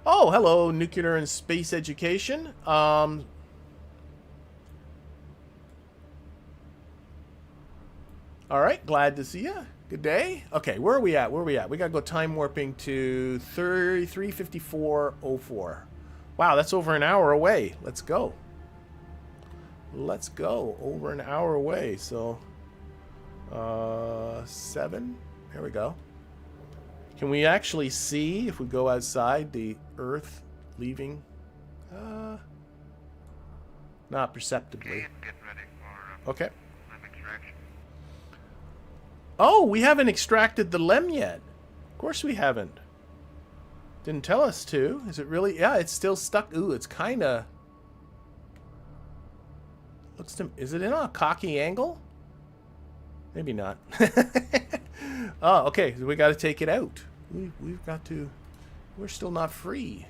Oh, hello, Nuclear and Space Education. All right, glad to see you. Good day. Okay, where are we at? We gotta go time warping to 354:04. Wow, that's over an hour away. Let's go. Over an hour away. So, 7. There we go. Can we actually see, if we go outside, the Earth leaving? Not perceptibly. Okay, get ready for Okay. limb extraction. Oh, we haven't extracted the LEM yet. Of course we haven't. Didn't tell us to. Is it really? Yeah, it's still stuck. Ooh, it's kind of... Looks to... Is it in a cocky angle? Maybe not. Oh, okay. So we got to take it out. We've got to... We're still not free.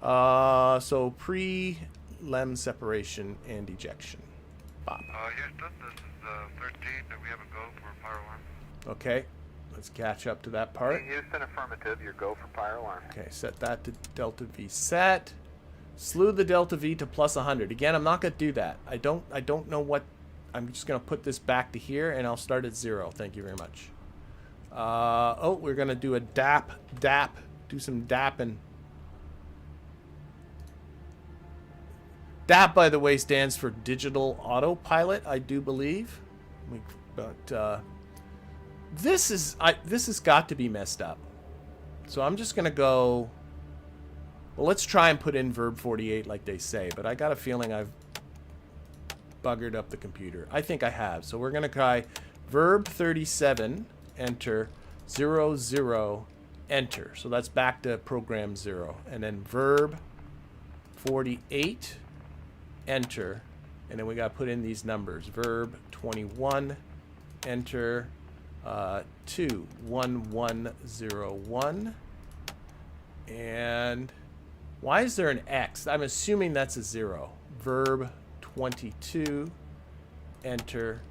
So pre-LEM separation and ejection. Bop. Houston, this is 13. Do we have a go for fire alarm? Okay, let's catch up to that part. Houston, affirmative. Your go for fire alarm. Okay, set that to Delta V set. Slew the Delta V to plus 100. Again, I'm not gonna do that. I don't know what. I'm just gonna put this back to here, and I'll start at 0. Thank you very much. Oh, we're gonna do a DAP. Do some DAPing. DAP, by the way, stands for Digital Autopilot, I do believe. But this has got to be messed up. So I'm just gonna go. Well, let's try and put in verb 48 like they say, but I got a feeling I've buggered up the computer. I think I have. So we're gonna try verb 37, enter, 0, 0, enter. So that's back to program 0. And then verb 48, enter. And then we gotta put in these numbers. Verb 21, enter, 2, 1, 1, 0, 1. And why is there an X? I'm assuming that's a 0. Verb 22, enter,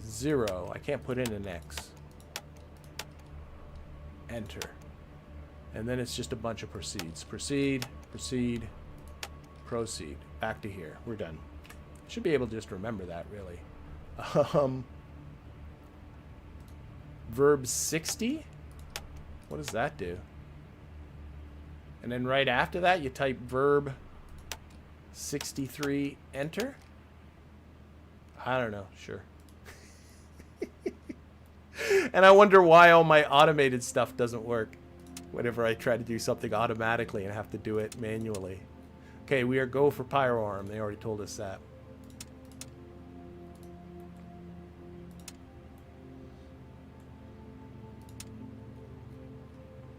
0. I can't put in an X. Enter. And then it's just a bunch of proceeds. Proceed, proceed, proceed. Back to here. We're done. Should be able to just remember that, really. Verb 60? What does that do? And then right after that, you type verb 63, enter. I don't know. Sure. And I wonder why all my automated stuff doesn't work whenever I try to do something automatically and have to do it manually. Okay, we are go for pyro arm. They already told us that.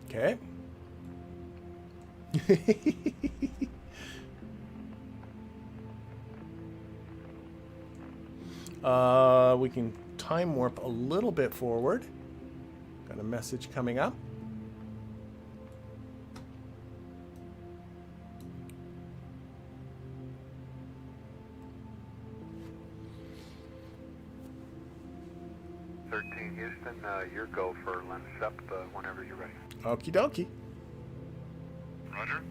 Okay. We can time warp a little bit forward. Got a message coming up. Houston, your go for lens up whenever you're ready. Okie dokie. Roger.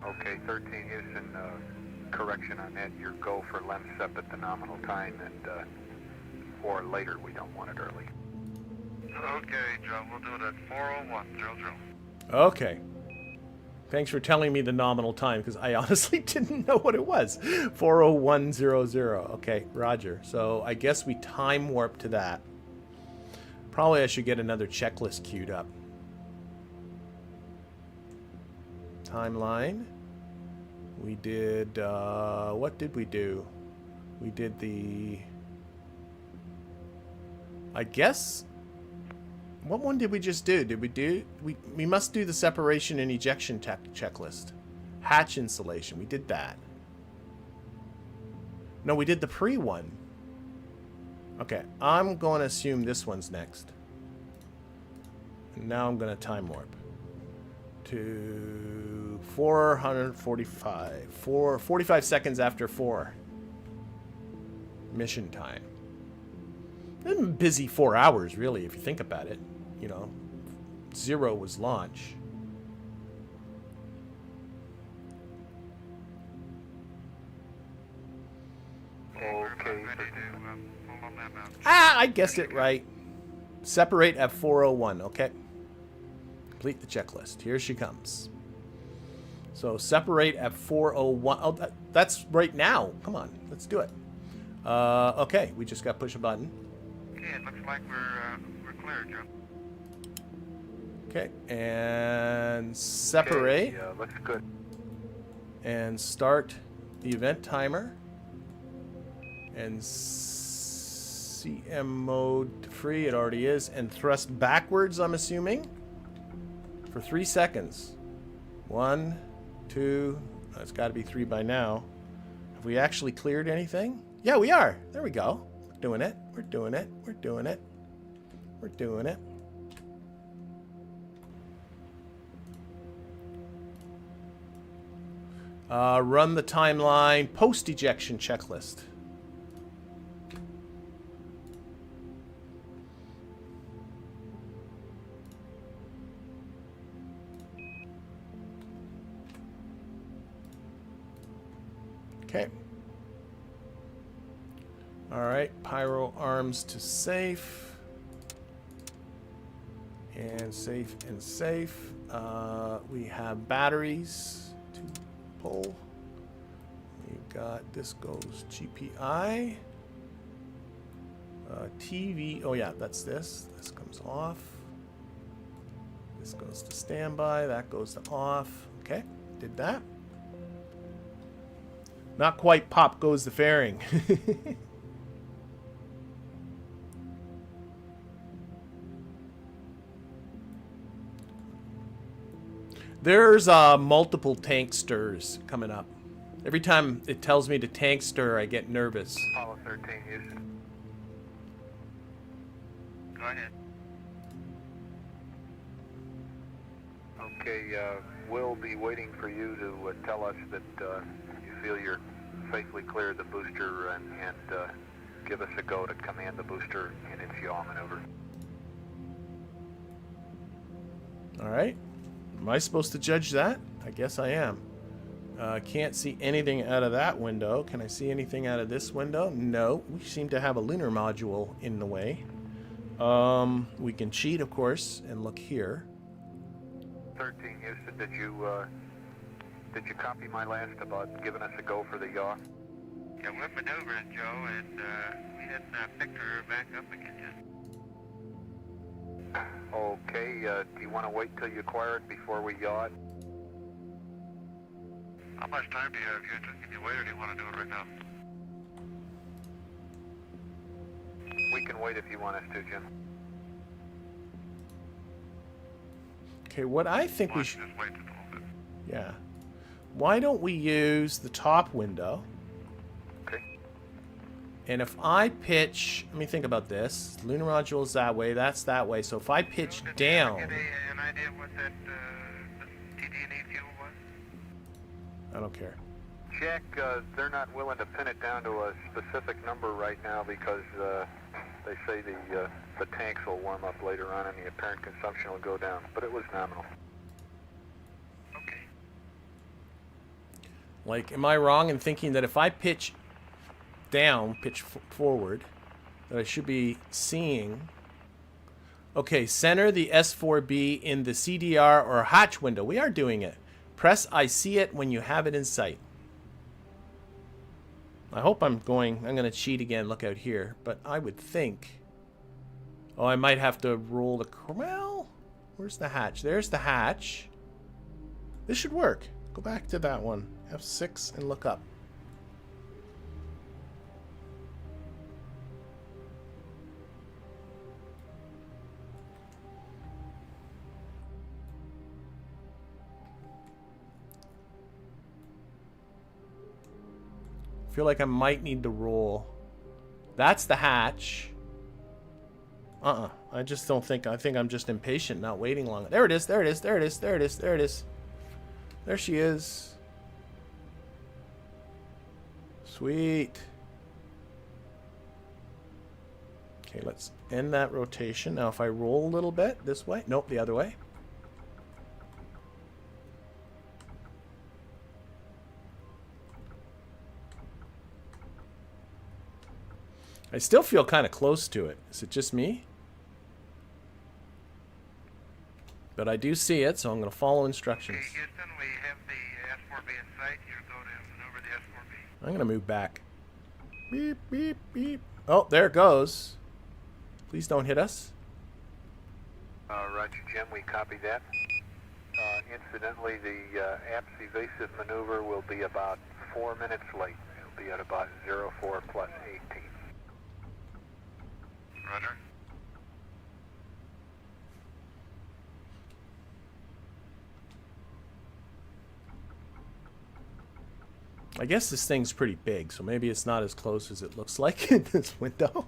Okay, 13 Houston, correction on that. Your go for lens up at the nominal time, and or later. We don't want it early. Okay, Joe, we'll do it at 4:01:00. Okay. Thanks for telling me the nominal time, because I honestly didn't know what it was. 4:01:00. Okay, Roger. So I guess we time warp to that. Probably I should get another checklist queued up. Timeline. We did, what did we do? We did the, I guess, what one did we just do? Did we do, we must do the separation and ejection checklist. Hatch installation, we did that. No, we did the pre one. Okay, I'm going to assume this one's next. And now I'm going to time warp to 445. 45 seconds after 4. Mission time. It's been a busy 4 hours, really, if you think about it. You know, 0 was launch. Okay. I guessed it right. Separate at 4:01. Okay. Complete the checklist. Here she comes. So separate at 4:01. Oh, that's right now. Come on, let's do it. Okay, we just got to push a button. Okay, it looks like we're clear, Joe. Okay, and separate. Okay, looks good. And start the event timer. And CM mode free, it already is. And thrust backwards, I'm assuming, for 3 seconds. 1, 2, it's got to be 3 by now. Have we actually cleared anything? Yeah, we are. There we go. We're doing it. We're doing it. We're doing it. We're doing it. Run the timeline post-ejection checklist. Okay. Alright, pyro arms to safe. And safe and safe. We have batteries to pull. We've got, this goes GPI. TV, oh yeah, that's this. This comes off. This goes to standby, that goes to off. Okay, did that. Not quite pop goes the fairing. There's multiple tank stirs coming up. Every time it tells me to tank stir, I get nervous. Apollo 13 Houston. Go ahead. Okay, we'll be waiting for you to tell us that you feel you're safely cleared the booster and give us a go to command the booster in its yaw maneuver. Alright. Am I supposed to judge that? I guess I am. Can't see anything out of that window. Can I see anything out of this window? No. We seem to have a lunar module in the way. We can cheat, of course, and look here. 13 Houston, did you copy my last about giving us a go for the yaw? Yeah, we're maneuvering, Joe, and we hadn't picked her back up again yet. Okay, do you want to wait till you acquire it before we yaw it? How much time do you have, Houston? Can you wait, or do you want to do it right now? We can wait if you want us to, Jim. Okay, what I think we Let's should... just wait just a little bit. Yeah. Why don't we use the top window? Okay. And if I pitch... Let me think about this. Lunar module's that way, that's that way. So if I pitch Did down... we ever get an idea what that the TD&E fuel was? I don't care. Jack, they're not willing to pin it down to a specific number right now because they say the tanks will warm up later on and the apparent consumption will go down, but it was nominal. Okay. Like, am I wrong in thinking that if I pitch down, pitch forward, that I should be seeing... Okay, center the S4B in the CDR or hatch window. We are doing it. Press I see it when you have it in sight. I hope I'm going to cheat again, look out here, but I would think... Oh, I might have to roll the... Well, where's the hatch? There's the hatch. This should work. Go back to that one. F6 and look up. I feel like I might need to roll. That's the hatch. I just don't think... I think I'm just impatient, not waiting long. There it is, there it is, there it is, there it is, there it is. There she is. Sweet. Okay, let's end that rotation. Now if I roll a little bit this way... Nope, the other way. I still feel kind of close to it. Is it just me? But I do see it, so I'm going to follow instructions. Okay, Houston, we have the S4B in sight. You're going to maneuver the S4B. I'm going to move back. Beep, beep, beep. Oh, there it goes. Please don't hit us. Roger, Jim, we copy that. Incidentally, the APS evasive maneuver will be about 4 minutes late. It'll be at about 04 plus 18. Roger. I guess this thing's pretty big, so maybe it's not as close as it looks like in this window.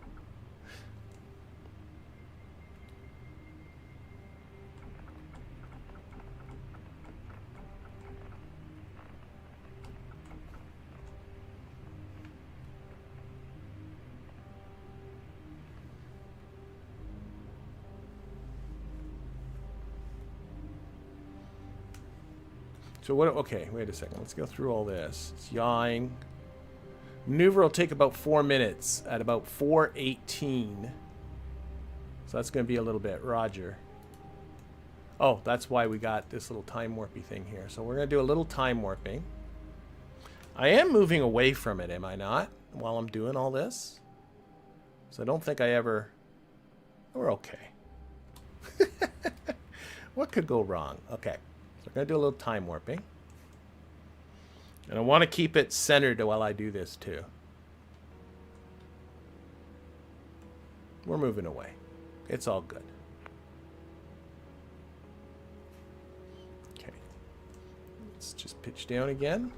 So what? Okay, wait a second. Let's go through all this. It's yawing. Maneuver will take about 4 minutes at about 4:18. So that's going to be a little bit. Roger. Oh, that's why we got this little time warpy thing here. So we're going to do a little time warping. I am moving away from it, am I not? While I'm doing all this. So I don't think I ever... We're okay. What could go wrong? Okay. So I'm going to do a little time warping. And I want to keep it centered while I do this too. We're moving away. It's all good. Okay. Let's just pitch down again.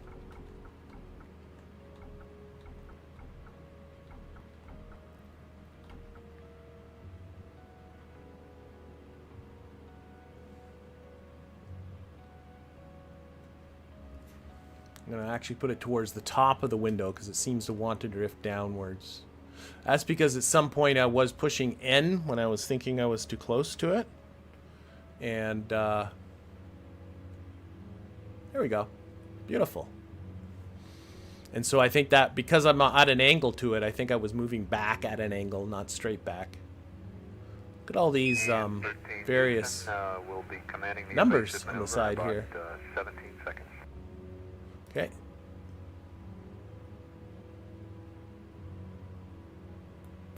I'm going to actually put it towards the top of the window because it seems to want to drift downwards. That's because at some point I was pushing N when I was thinking I was too close to it. And there we go. Beautiful. And so I think that because I'm at an angle to it, I think I was moving back at an angle, not straight back. Look at all these various will be commanding the numbers on the side about, here. 17 seconds. Okay.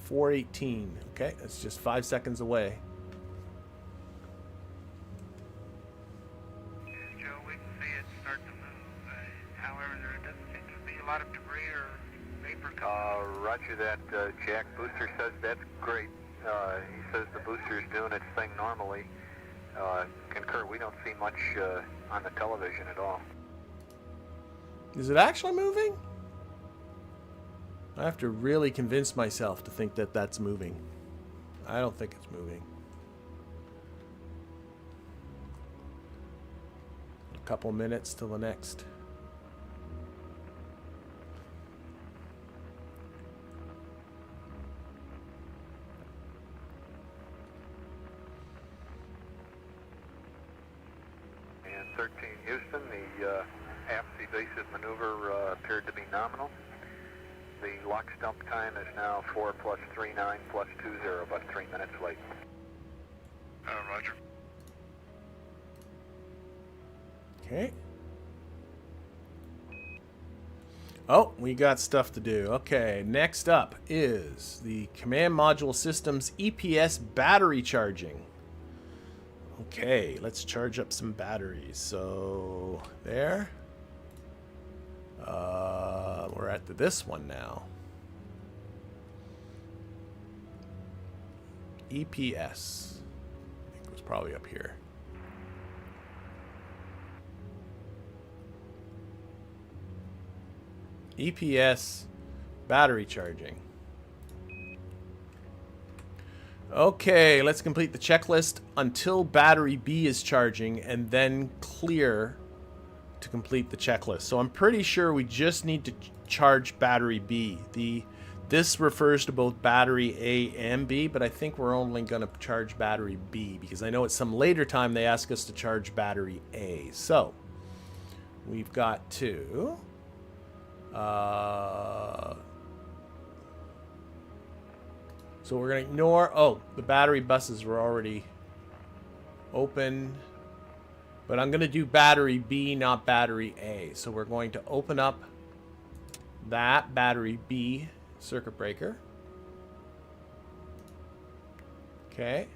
$4:18. Okay, that's just 5 seconds away. Joe, we can see it start to move. However, there doesn't seem to be a lot of debris or vapor coming. Roger that, Jack. Booster says that's great. He says the booster is doing its thing normally. Concur, we don't see much on the television at all. Is it actually moving? I have to really convince myself to think that that's moving. I don't think it's moving. A couple minutes till the next. And 13 Houston, the aft evasive maneuver appeared to be nominal. The lock stump time is now 4 plus 39 plus 20, about 3 minutes late. Roger. Okay. Oh, we got stuff to do. Okay, next up is the Command Module System's EPS battery charging. Okay, let's charge up some batteries. So, there. We're at this one now. EPS. I think it was probably up here. EPS battery charging. Okay, let's complete the checklist until battery B is charging and then clear to complete the checklist. So I'm pretty sure we just need to charge battery B. This refers to both battery A and B, but I think we're only going to charge battery B because I know at some later time they ask us to charge battery A. So we've got to so we're going to ignore, oh, the battery buses were already open. But I'm going to do battery B, not battery A. So we're going to open up that battery B circuit breaker. Okay.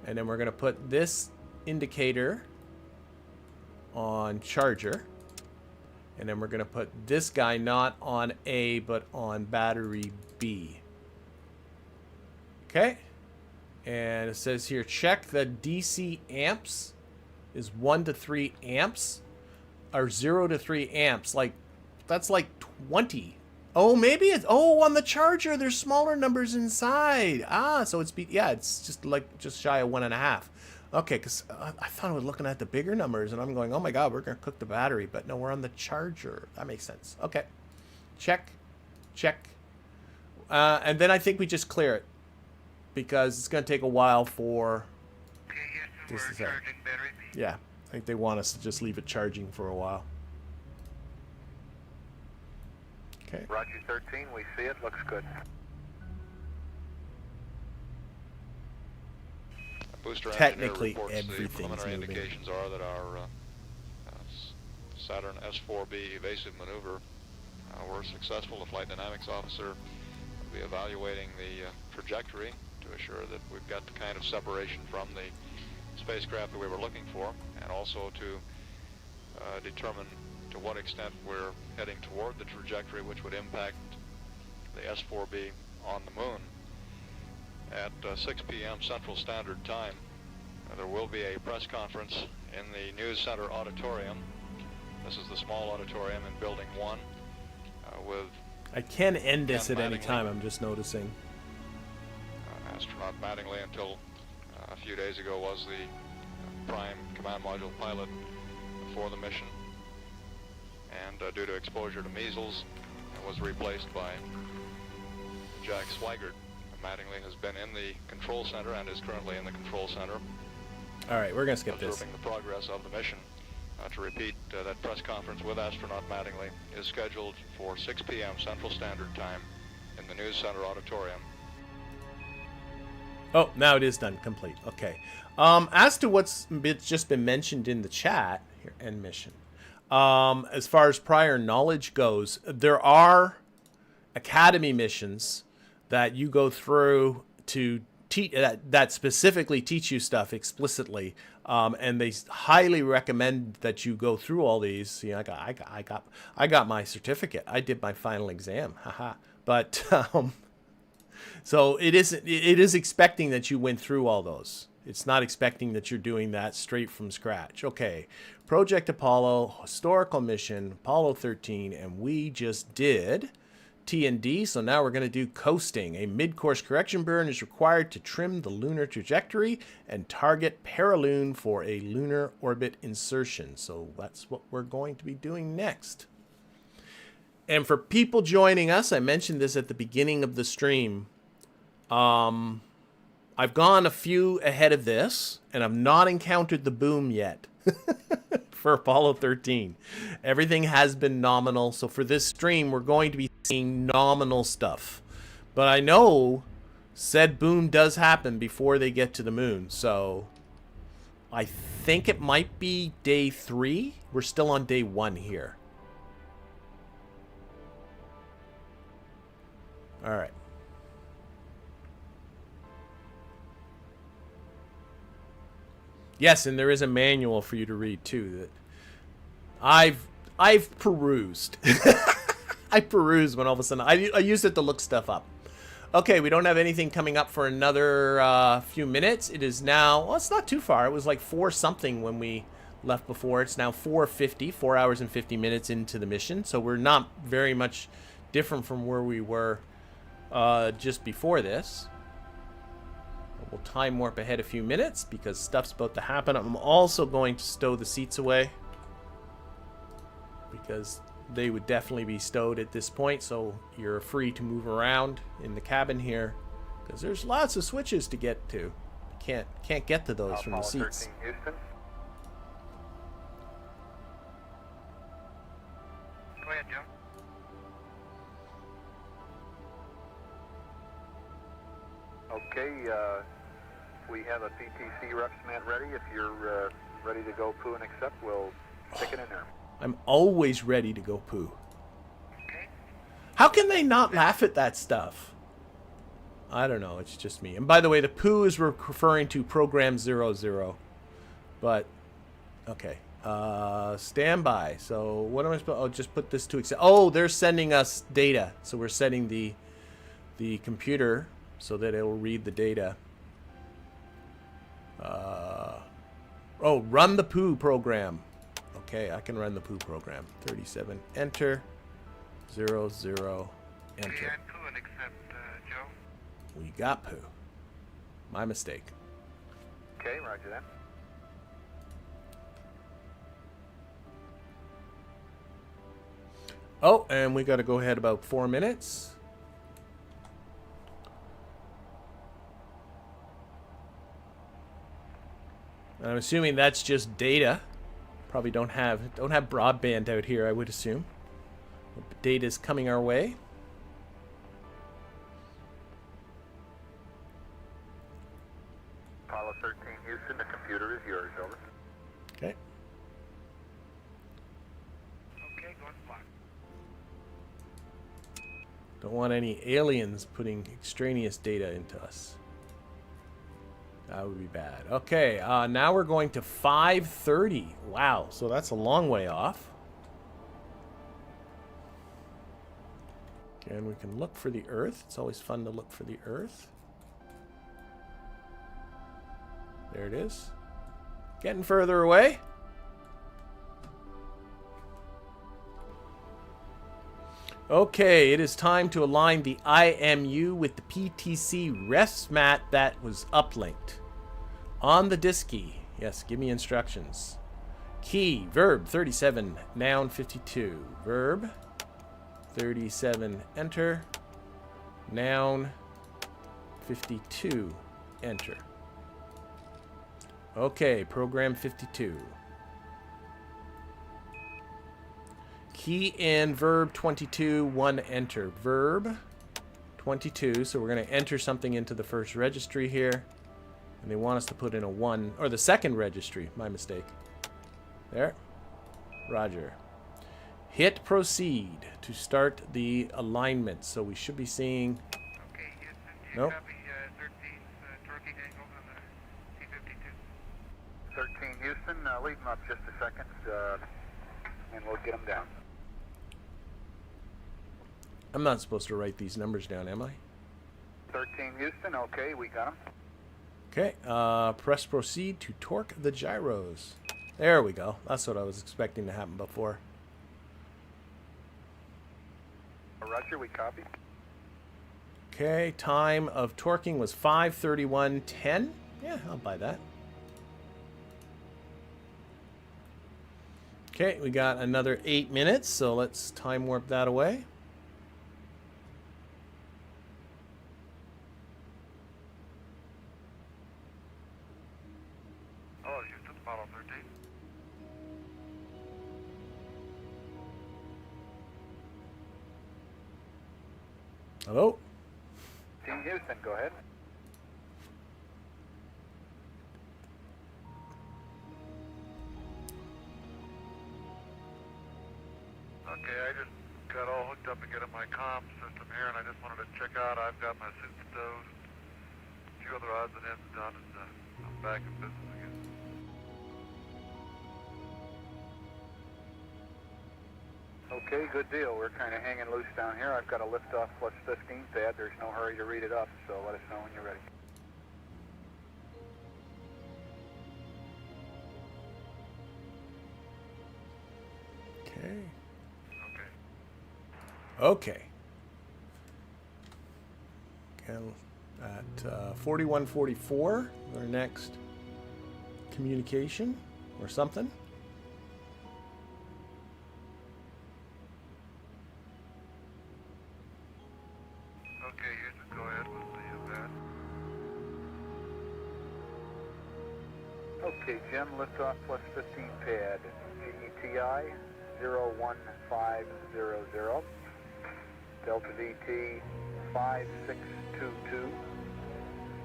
And then we're going to put this indicator on charger. And then we're going to put this guy not on A, but on battery B. Okay. And it says here, check the DC amps is 1 to 3 amps or 0 to 3 amps. Like, that's like 20. Oh, maybe it's, oh, on the charger there's smaller numbers inside. Ah, so it's, yeah, it's just like just shy of 1.5. Okay, because I thought I was looking at the bigger numbers and I'm going, oh my god, we're going to cook the battery. But no, we're on the charger. That makes sense. Okay, check, check. And then I think we just clear it because it's going to take a while for Okay, Houston, we're charging battery B. yeah, I think they want us to just leave it charging for a while. Okay. Roger 13, we see it, looks good. Booster Technically, engineer reports the everything's preliminary moving. indications are that our Saturn S4B evasive maneuver were successful. The flight dynamics officer will be evaluating the trajectory to assure that we've got the kind of separation from the spacecraft that we were looking for, and also to determine to what extent we're heading toward the trajectory which would impact the S4B on the moon. At 6 p.m. Central Standard Time, there will be a press conference in the News Center auditorium. This is the small auditorium in Building 1 with I can end this Ken at any Mattingly. time, I'm just noticing. Astronaut Mattingly, until a few days ago, was the prime command module pilot for the mission, and due to exposure to measles, was replaced by Jack Swigert. Mattingly has been in the control center and is currently in the control center, Alright, we're going to skip this. observing the progress of the mission. To repeat, that press conference with astronaut Mattingly is scheduled for 6 p.m. Central Standard Time in the News Center auditorium. Oh, now it is done. Complete. Okay. As to what's just been mentioned in the chat, here, end mission. As far as prior knowledge goes, there are academy missions that you go through to teach that specifically teach you stuff explicitly, and they highly recommend that you go through all these. You know, I got my certificate. I did my final exam. Haha. But so it is expecting that you went through all those. It's not expecting that you're doing that straight from scratch. Okay, Project Apollo, historical mission, Apollo 13, and we just did T&D, so now we're going to do coasting. A mid-course correction burn is required to trim the lunar trajectory and target paraloon for a lunar orbit insertion. So that's what we're going to be doing next. And for people joining us, I mentioned this at the beginning of the stream. I've gone a few ahead of this, and I've not encountered the boom yet for Apollo 13. Everything has been nominal, so for this stream, we're going to be seeing nominal stuff. But I know said boom does happen before they get to the moon, so I think it might be day 3. We're still on day 1 here. All right. Yes, and there is a manual for you to read too that I've perused. I perused when all of a sudden I used it to look stuff up. Okay, we don't have anything coming up for another few minutes. It is now, well, it's not too far. It was like 4 something when we left before. It's now 4:50, 4 hours and 50 minutes into the mission. So we're not very much different from where we were just before this. We'll time warp ahead a few minutes because stuff's about to happen. I'm also going to stow the seats away because they would definitely be stowed at this point, so you're free to move around in the cabin here because there's lots of switches to get to. Can't get to those from the Apollo seats. 13, Houston. Go ahead, Joe. Okay, we have a PTC RepsMat ready. If you're ready to go poo and accept, we'll stick it in there. I'm always ready to go poo. Okay. How can they not laugh at that stuff? I don't know. It's just me. And by the way, the poo is referring to program 00. But, okay. Stand by. So, what am I supposed to... Oh, just put this to accept. Oh, they're sending us data. So, we're setting the computer so that it will read the data. Oh, run the poo program. Okay, I can run the poo program. 37, enter. 00, enter. Yeah, poo and accept, Joe. We got poo. My mistake. Okay, roger that. Oh, and we got to go ahead about 4 minutes. I'm assuming that's just data. Probably don't have broadband out here, I would assume. But data's coming our way. Apollo 13 Houston, the computer is yours, over. Okay. Okay, going block. Don't want any aliens putting extraneous data into us. That would be bad. Okay, now we're going to 5:30. Wow, so that's a long way off. And we can look for the Earth. It's always fun to look for the Earth. There it is. Getting further away. Okay, it is time to align the IMU with the PTC rest mat that was uplinked. On the disk key. Yes, give me instructions. Key, verb 37, noun 52. Verb 37, enter. Noun 52, enter. Okay, program 52. Key in verb 22, 1 enter. Verb 22, so we're going to enter something into the first registry here. And they want us to put in a 1, or the second registry, my mistake. There. Roger. Hit proceed to start the alignment. So we should be seeing... Okay, Houston, do you Nope. copy 13's torquing angle on the T-52? 13 Houston, leave them up just a second, and we'll get them down. I'm not supposed to write these numbers down, am I? 13 Houston, okay, we got them. Okay, press proceed to torque the gyros. There we go. That's what I was expecting to happen before. Roger, we copy. Okay, time of torquing was 5:31:10. Yeah, I'll buy that. Okay, we got another 8 minutes, so let's time warp that away. Oh, Houston, Apollo 13. Hello? Team Houston, go ahead. Okay, I just got all hooked up again in my comm system here, and I just wanted to check out. I've got my suit stowed, a few other odds and ends done, and I'm back in business again. Okay, good deal. We're kind of hanging loose down here. I've got a liftoff plus 15 pad. There's no hurry to read it up, so let us know when you're ready. Okay. Okay. Okay. And at 4144, our next communication or something. Okay, Houston, go ahead with the event. Okay, Jim, liftoff plus 15 pad. GETI 01500. Delta VT 5622.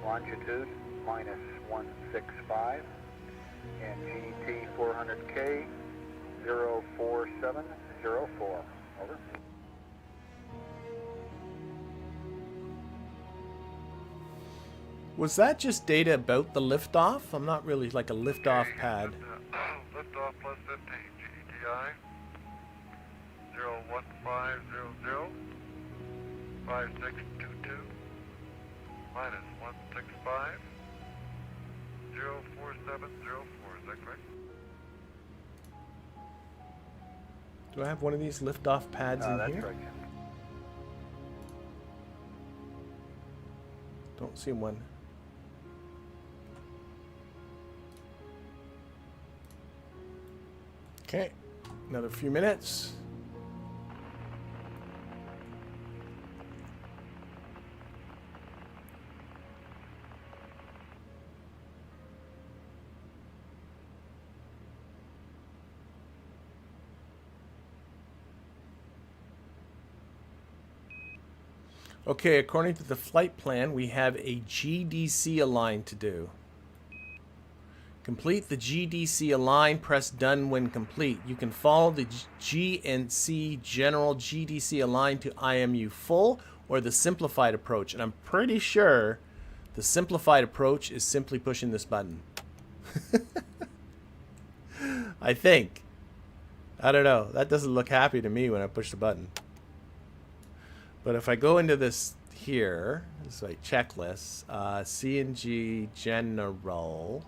Longitude minus 165. And GET 400K 04704. Over. Was that just data about the liftoff? I'm not really like a liftoff Okay, pad. Liftoff plus 15, GETI 01500 5622 minus 165 04704. Is that correct? Do I have one of these liftoff pads in That's here? right, Jim. Don't see one. Okay, another few minutes. Okay, according to the flight plan, we have a GDC align to do. Complete the GDC align, press done when complete. You can follow the GNC general GDC align to IMU full or the simplified approach. And I'm pretty sure the simplified approach is simply pushing this button. I think. I don't know. That doesn't look happy to me when I push the button. But if I go into this here, this is like checklist, CNG general.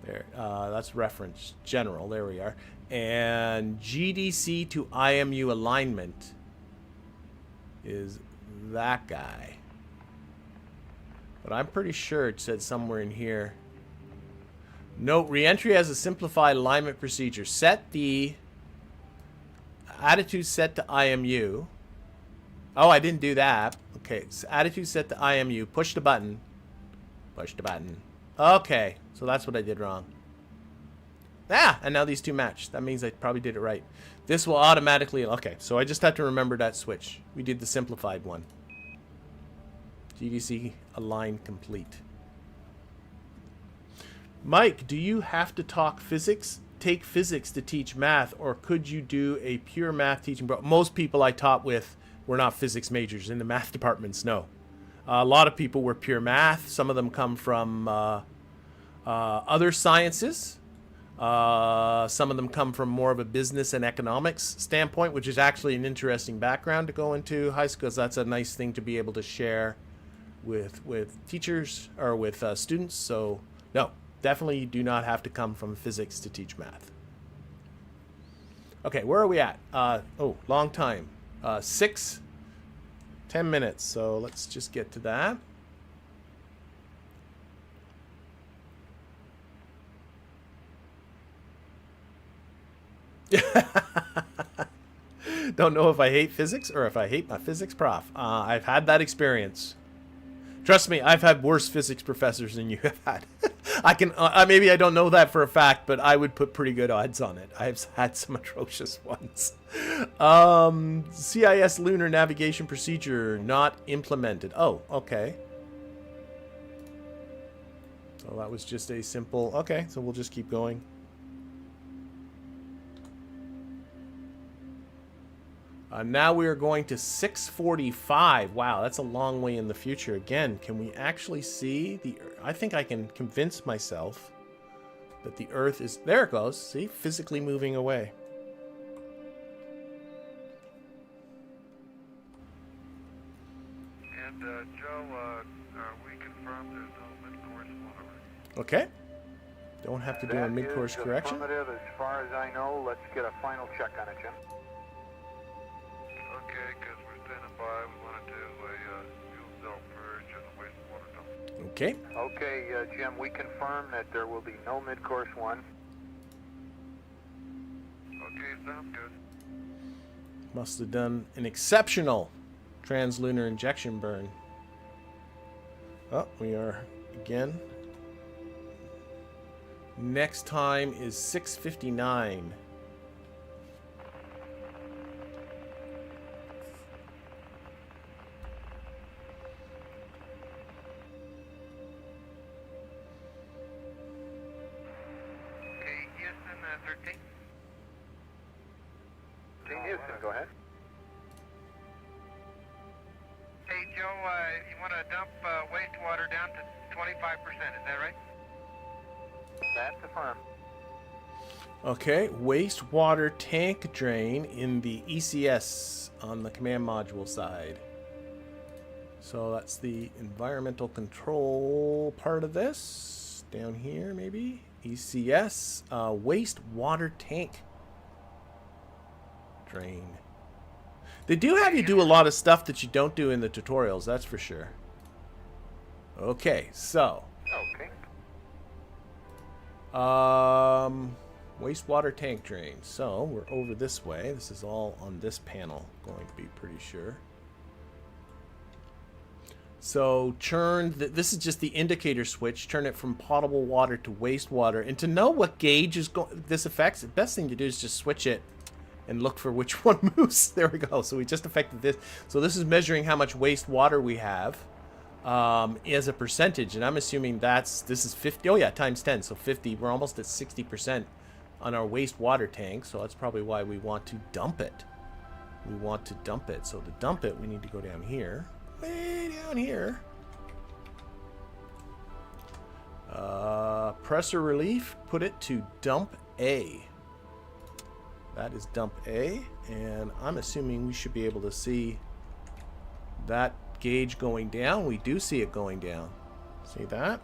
There, that's reference general. There we are. And GDC to IMU alignment is that guy. But I'm pretty sure it said somewhere in here. Note, reentry has a simplified alignment procedure. Set the attitude set to IMU. Oh, I didn't do that. Okay, so attitude set to IMU. Push the button. Push the button. Okay, so that's what I did wrong. Ah, and now these two match. That means I probably did it right. This will automatically... Okay, so I just have to remember that switch. We did the simplified one. GDC align complete. Mike, do you have to take physics to teach math, or could you do a pure math teaching? Most people I taught with were not physics majors in the math departments, no. A lot of people were pure math. Some of them come from other sciences. Some of them come from more of a business and economics standpoint, which is actually an interesting background to go into high school, because that's a nice thing to be able to share with teachers or with students. So, no, definitely you do not have to come from physics to teach math. Okay, where are we at? Oh, long time. 10 minutes. So let's just get to that. Don't know if I hate physics or if I hate my physics prof. I've had that experience. Trust me, I've had worse physics professors than you have had. I can maybe I don't know that for a fact, but I would put pretty good odds on it. I've had some atrocious ones. CIS lunar navigation procedure not implemented. Oh, okay. So that was just a simple... Okay, so we'll just keep going. Now we are going to 645. Wow, that's a long way in the future. Again, can we actually see the... I think I can convince myself that the Earth is... There it goes. See? Physically moving away. And, Joe, we confirmed there's no mid-course one. Okay. Don't have to do a mid-course correction. Affirmative as far as I know. Let's get a final check on it, Jim. Okay, because we're standing by. We want to do a fuel cell purge and a wastewater dump. Okay. Okay, Jim, we confirm that there will be no mid-course one. Okay, sounds good. Must have done an exceptional translunar injection burn. Oh, we are again. Next time is 6:59. Houston, go ahead. Hey, Joe, you want to dump wastewater down to 25%, is that right? That's affirmed. Okay, wastewater tank drain in the ECS on the command module side. So that's the environmental control part of this. Down here, maybe? ECS, wastewater tank drain. They do have you do a lot of stuff that you don't do in the tutorials, that's for sure. Okay, so. Okay. Wastewater tank drain. So we're over this way. This is all on this panel, going to be pretty sure. So this is just the indicator switch. Turn it from potable water to wastewater. And to know what gauge is this affects, the best thing to do is just switch it and look for which one moves. There we go. So we just affected this. So this is measuring how much wastewater we have as a percentage. And I'm assuming this is 50. Oh, yeah, times 10. So 50. We're almost at 60% on our wastewater tank. So that's probably why we want to dump it. We want to dump it. So to dump it, we need to go down here. Way down here. Pressure relief, put it to dump A. That is dump A, and I'm assuming we should be able to see that gauge going down. We do see it going down. See that?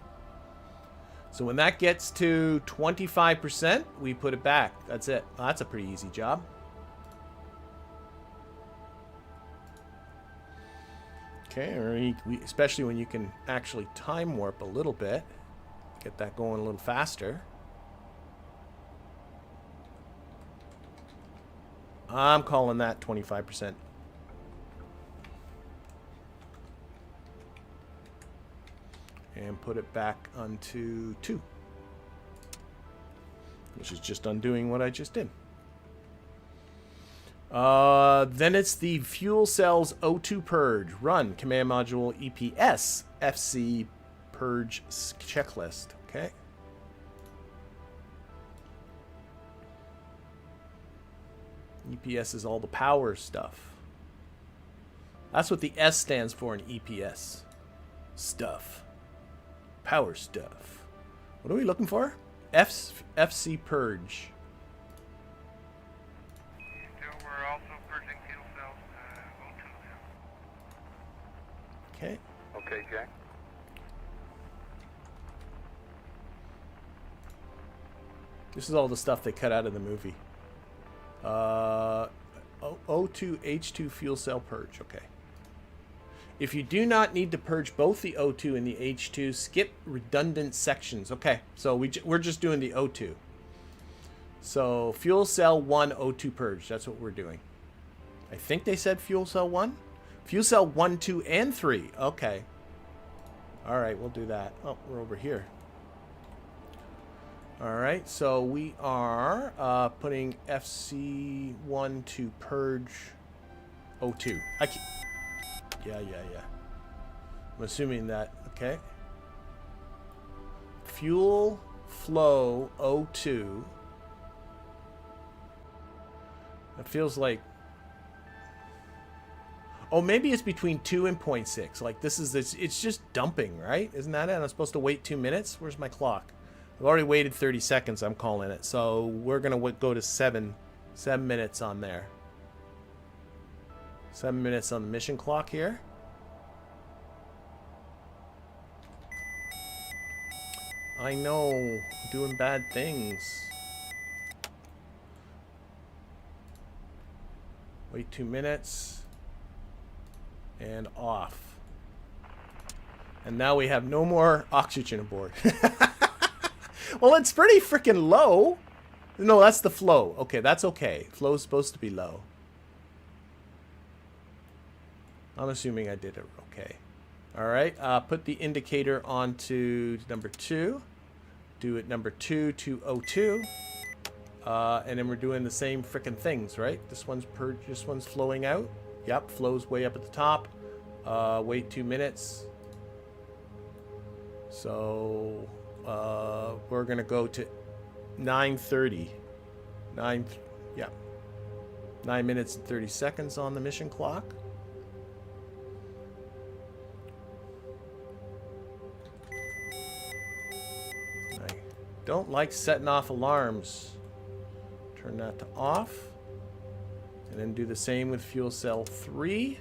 So when that gets to 25%, we put it back. That's it. That's a pretty easy job. Okay, or especially when you can actually time warp a little bit. Get that going a little faster. I'm calling that 25%. And put it back onto 2. Which is just undoing what I just did. Then it's the fuel cells O2 purge. Run command module EPS FC purge checklist. Okay. EPS is all the power stuff. That's what the S stands for in EPS. Stuff. Power stuff. What are we looking for? FC purge. We're also purging fuel cells O2 now. Okay. Okay, Jack. This is all the stuff they cut out of the movie. O2 H2 fuel cell purge. Okay. If you do not need to purge both the O2 and the H2, skip redundant sections. Okay, so we're just doing the O2. So fuel cell 1 O2 purge. That's what we're doing. I think they said fuel cell 1. Fuel cell 1, 2, and 3. Okay. All right, we'll do that. Oh, we're over here. All right, so we are putting FC1 to purge O2. Yeah. I'm assuming that, okay. Fuel flow O2. It feels like, oh, maybe it's between 2 and 0.6. Like it's just dumping, right? Isn't that it? I'm supposed to wait 2 minutes? Where's my clock? I've already waited 30 seconds, I'm calling it. So we're going to go to 7 minutes on there. 7 minutes on the mission clock here. I know, doing bad things. Wait 2 minutes. And off. And now we have no more oxygen aboard. Well, it's pretty freaking low. No, that's the flow. Okay, that's okay. Flow's supposed to be low. I'm assuming I did it okay. All right, put the indicator onto number 2. Do it number 2 to O2. And then we're doing the same freaking things, right? This one's flowing out. Yep, flows way up at the top. Wait 2 minutes. So we're gonna go to 9:30. 9 minutes and 30 seconds on the mission clock. I don't like setting off alarms. Turn that to off. And then do the same with fuel cell 3.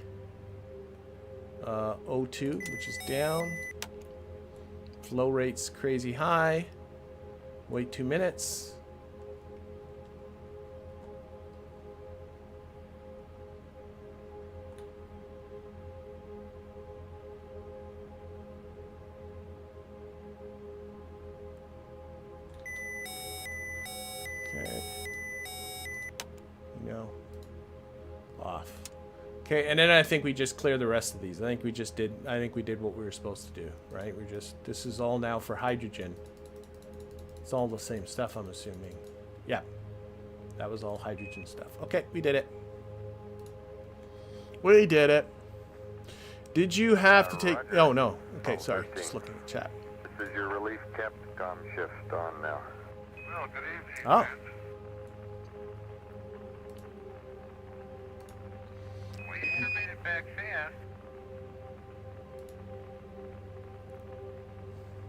O2, which is down. Flow rate's crazy high. Wait 2 minutes. Okay. No. Off. Okay, and then I think we just clear the rest of these. I think we did what we were supposed to do, right? This is all now for hydrogen. It's all the same stuff, I'm assuming. Yeah. that was all hydrogen stuff. Okay, we did it. We did it. Did you have to take... Roger. Oh, no. Okay, Oh, sorry. 13. Just looking at chat. This is your relief Capcom shift on now. Well, good evening. Oh. friends. Well, you sure made it back fast.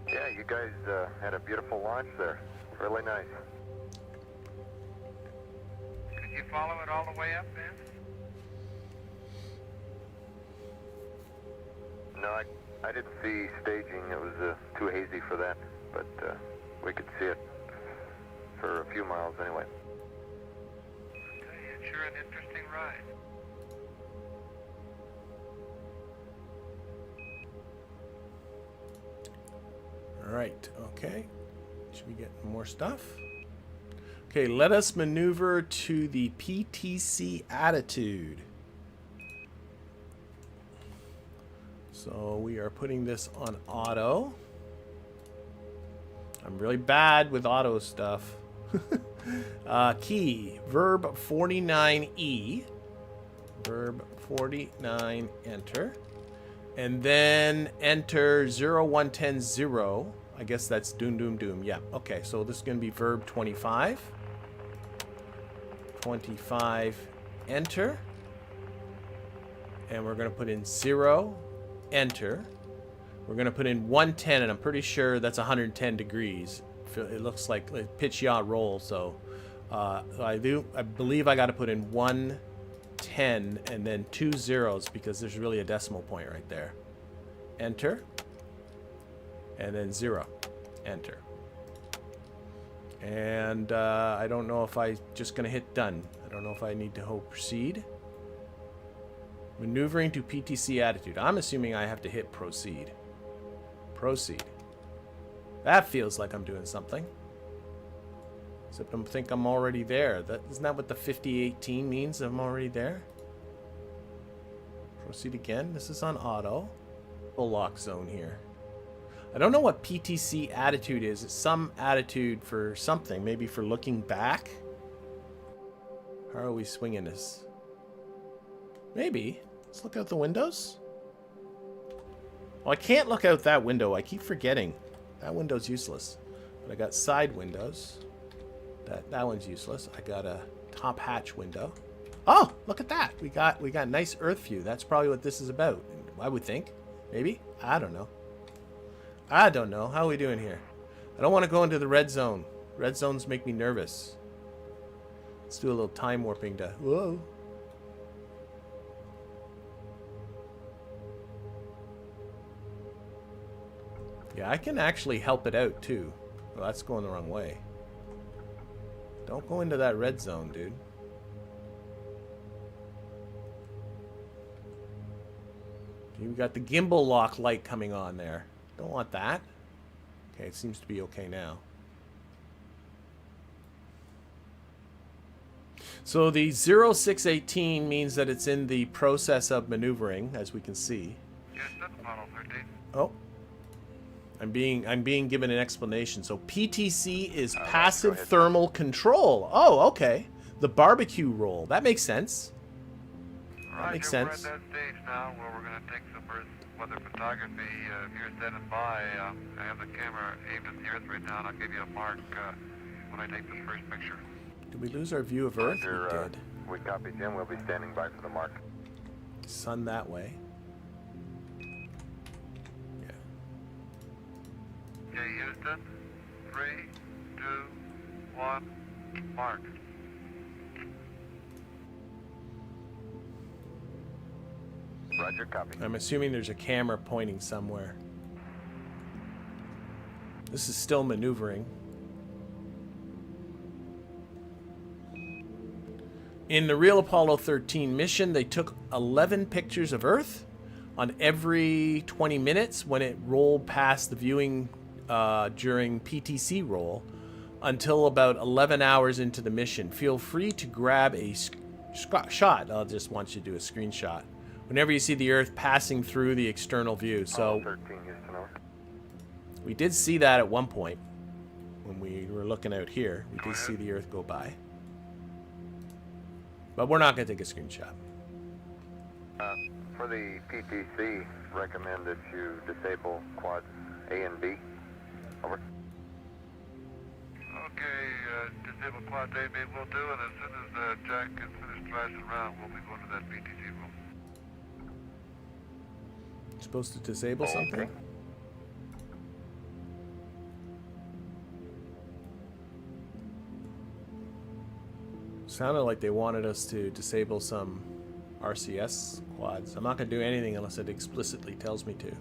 Yeah, you guys had a beautiful launch there. Really nice. Did you follow it all the way up, then? No, I didn't see staging. It was too hazy for that, but we could see it for a few miles anyway. I tell you, it's sure an interesting ride. All right. Okay. Should we get more stuff? Okay, let us maneuver to the PTC attitude. So we are putting this on auto. I'm really bad with auto stuff. Key, verb 49E. Verb 49, enter. And then enter 01100. I guess that's doom, doom, doom. Yeah, okay, so this is going to be verb 25. 25, enter. And we're going to put in 0, enter. We're going to put in 110, and I'm pretty sure that's 110 degrees. It looks like a pitch yaw roll, so I believe I got to put in 110 and then 2 zeros because there's really a decimal point right there. Enter. And then 0. Enter. And I don't know if I just going to hit done. I don't know if I need to hold proceed. Maneuvering to PTC attitude. I'm assuming I have to hit proceed. Proceed. That feels like I'm doing something. Except I think I'm already there. Isn't that what the 5018 means? I'm already there. Proceed again. This is on auto. Full lock zone here. I don't know what PTC attitude is. It's some attitude for something. Maybe for looking back. How are we swinging this? Maybe. Let's look out the windows. Oh, I can't look out that window. I keep forgetting. That window's useless. But I got side windows. That one's useless. I got a top hatch window. Oh, look at that. We got nice earth view. That's probably what this is about. I would think. Maybe. I don't know. I don't know. How are we doing here? I don't want to go into the red zone. Red zones make me nervous. Let's do a little time warping to... Whoa. Yeah, I can actually help it out, too. Well, that's going the wrong way. Don't go into that red zone, dude. We got the gimbal lock light coming on there. Don't want that. Okay, it seems to be okay now. So the 0618 means that it's in the process of maneuvering, as we can see. Yes, that's Apollo 13. Oh. I'm being given an explanation. So PTC is passive thermal control. Oh, okay. The barbecue roll. That makes sense. That makes sense. We're at that stage now where we're going to take some Earth weather photography. If you're standing by, I have the camera aimed at the Earth right now, and I'll give you a mark when I take this first picture. Did we lose our view of Earth? Roger, We did. we copy, Jim. We'll be standing by for the mark. Sun that way. Yeah. Okay, Houston. 3, 2, 1, mark. Roger, copy. I'm assuming there's a camera pointing somewhere. This is still maneuvering. In the real Apollo 13 mission, they took 11 pictures of Earth on every 20 minutes when it rolled past the viewing during PTC roll until about 11 hours into the mission. Feel free to grab a shot. I'll just want you to do a screenshot whenever you see the Earth passing through the external view. So Apollo 13, Houston, over. we did see that at one point when we were looking out here. We did see the Earth go by. But we're not going to take a screenshot. For the PTC, recommend that you disable quads A and B. Over. Okay, disable quad A, B will do, and as soon as Jack is finished thrashing around, we'll be going to that BTC room. Supposed to disable something? Sounded like they wanted us to disable some RCS quads. I'm not going to do anything unless it explicitly tells me to.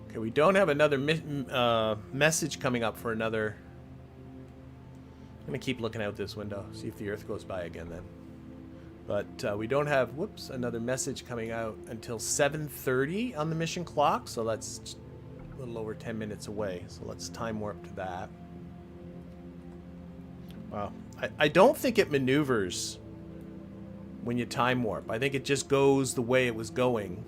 Okay, we don't have another message coming up for another... I'm going to keep looking out this window, see if the Earth goes by again then. But we don't have, whoops, another message coming out until 7:30 on the mission clock, so that's a little over 10 minutes away. So let's time warp to that. Wow. I don't think it maneuvers when you time warp. I think it just goes the way it was going.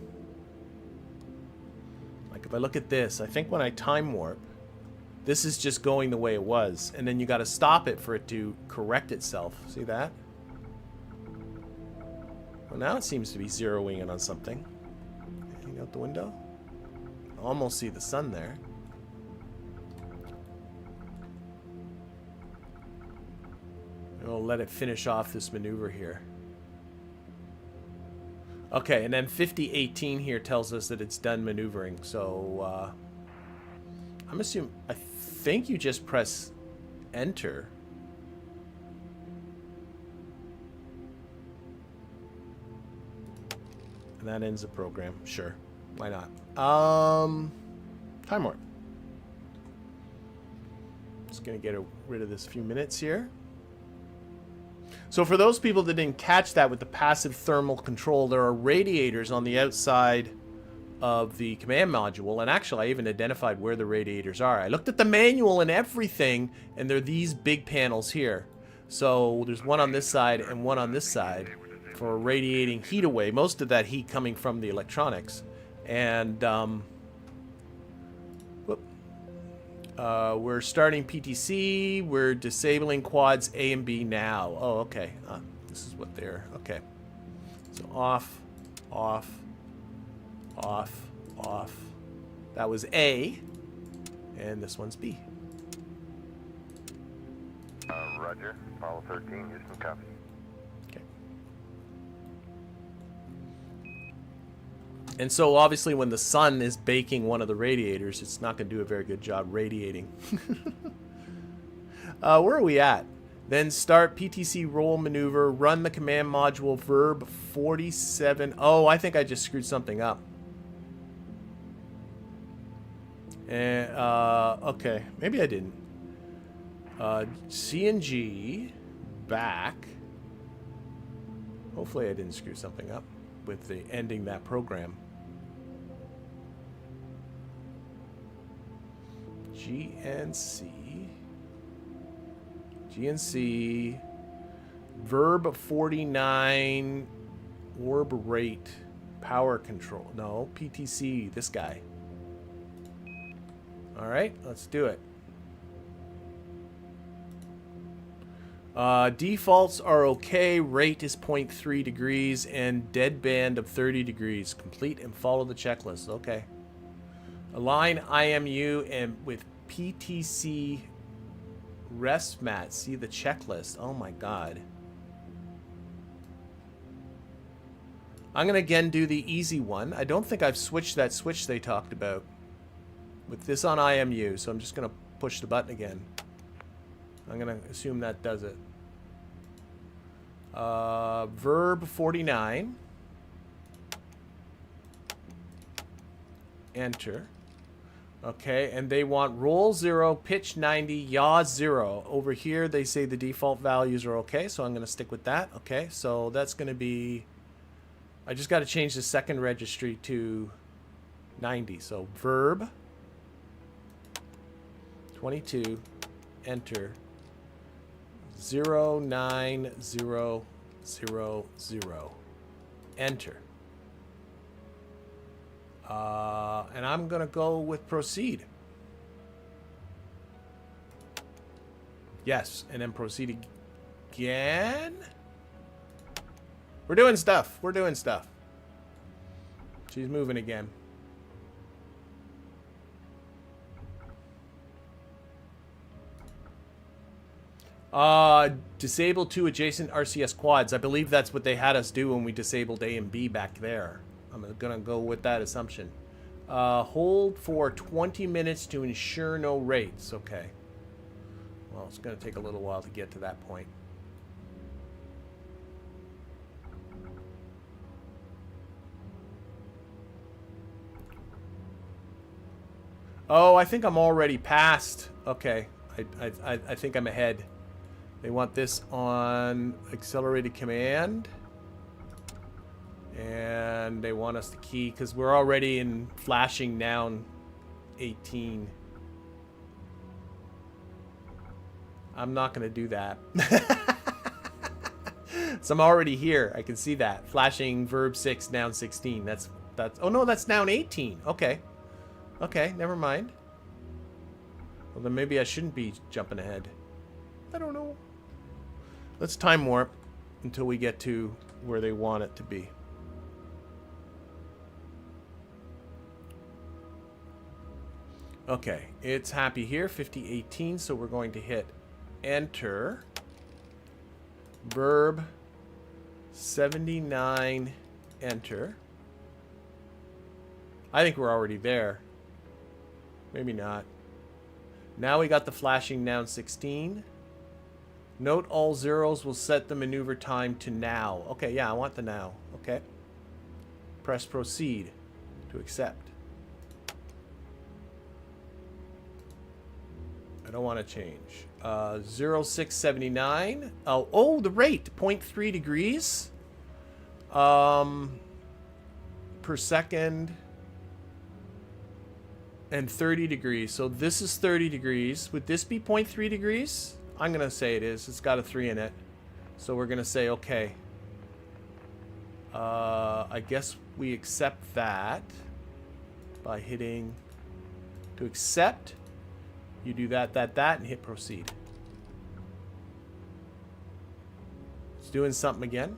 Like if I look at this, I think when I time warp, this is just going the way it was. And then you got to stop it for it to correct itself. See that? Well, now it seems to be zeroing in on something. Hang out the window. Almost see the sun there. We'll let it finish off this maneuver here. Okay, and then 5018 here tells us that it's done maneuvering. So, I'm assuming... I think you just press enter. And that ends the program. Sure. Why not? Time warp. Just going to get rid of this few minutes here. So for those people that didn't catch that with the passive thermal control, there are radiators on the outside of the command module. And actually, I even identified where the radiators are. I looked at the manual and everything, and they're these big panels here. So there's one on this side and one on this side for radiating heat away. Most of that heat coming from the electronics. And we're starting PTC. We're disabling quads A and B now. Oh, okay. This is what they're... Okay. So off, off, off, off. That was A. And this one's B. Roger. Apollo 13, Houston, copy. Okay. And so obviously when the sun is baking one of the radiators, it's not going to do a very good job radiating. Where are we at? Then start PTC roll maneuver, run the command module verb 47. Oh, I think I just screwed something up. Okay, maybe I didn't. C and G back. Hopefully I didn't screw something up with the ending that program. GNC verb 49 orb rate power control. No, PTC, this guy. All right, let's do it. Defaults are okay. Rate is 0.3 degrees and deadband of 30 degrees. Complete and follow the checklist. Okay. Align IMU and with PTC rest mat. See the checklist. Oh my god. I'm going to again do the easy one. I don't think I've switched that switch they talked about with this on IMU, so I'm just going to push the button again. I'm going to assume that does it. Verb 49. Enter. Okay, and they want roll 0, pitch 90, yaw 0. Over here, they say the default values are okay, so I'm going to stick with that. Okay, so that's going to be... I just got to change the second registry to 90. So verb 22, enter. 09000. Enter. And I'm going to go with proceed. Yes, and then proceed again. We're doing stuff. We're doing stuff. She's moving again. Disable 2 adjacent RCS quads. I believe that's what they had us do when we disabled A and B back there. I'm gonna go with that assumption. Hold for 20 minutes to ensure no rates. Okay. Well, it's gonna take a little while to get to that point. Oh, I think I'm already past. Okay. I think I'm ahead. They want this on accelerated command. And they want us to key because we're already in flashing down 18. I'm not going to do that. So I'm already here. I can see that. Flashing verb 6 down 16. That's oh no, that's down 18. Okay. Okay, never mind. Well, then maybe I shouldn't be jumping ahead. I don't know. Let's time warp until we get to where they want it to be. Okay, it's happy here, 5018, so we're going to hit enter. Verb 79, enter. I think we're already there. Maybe not. Now we got the flashing down 16. Note all zeros will set the maneuver time to now. Okay, yeah, I want the now. Okay. Press proceed to accept. I don't want to change. 0679. Oh, the rate. 0.3 degrees. Per second. And 30 degrees. So this is 30 degrees. Would this be 0.3 degrees? I'm going to say it is. It's got a 3 in it. So we're going to say, okay. I guess we accept that by hitting to accept. You do that, and hit proceed. It's doing something again.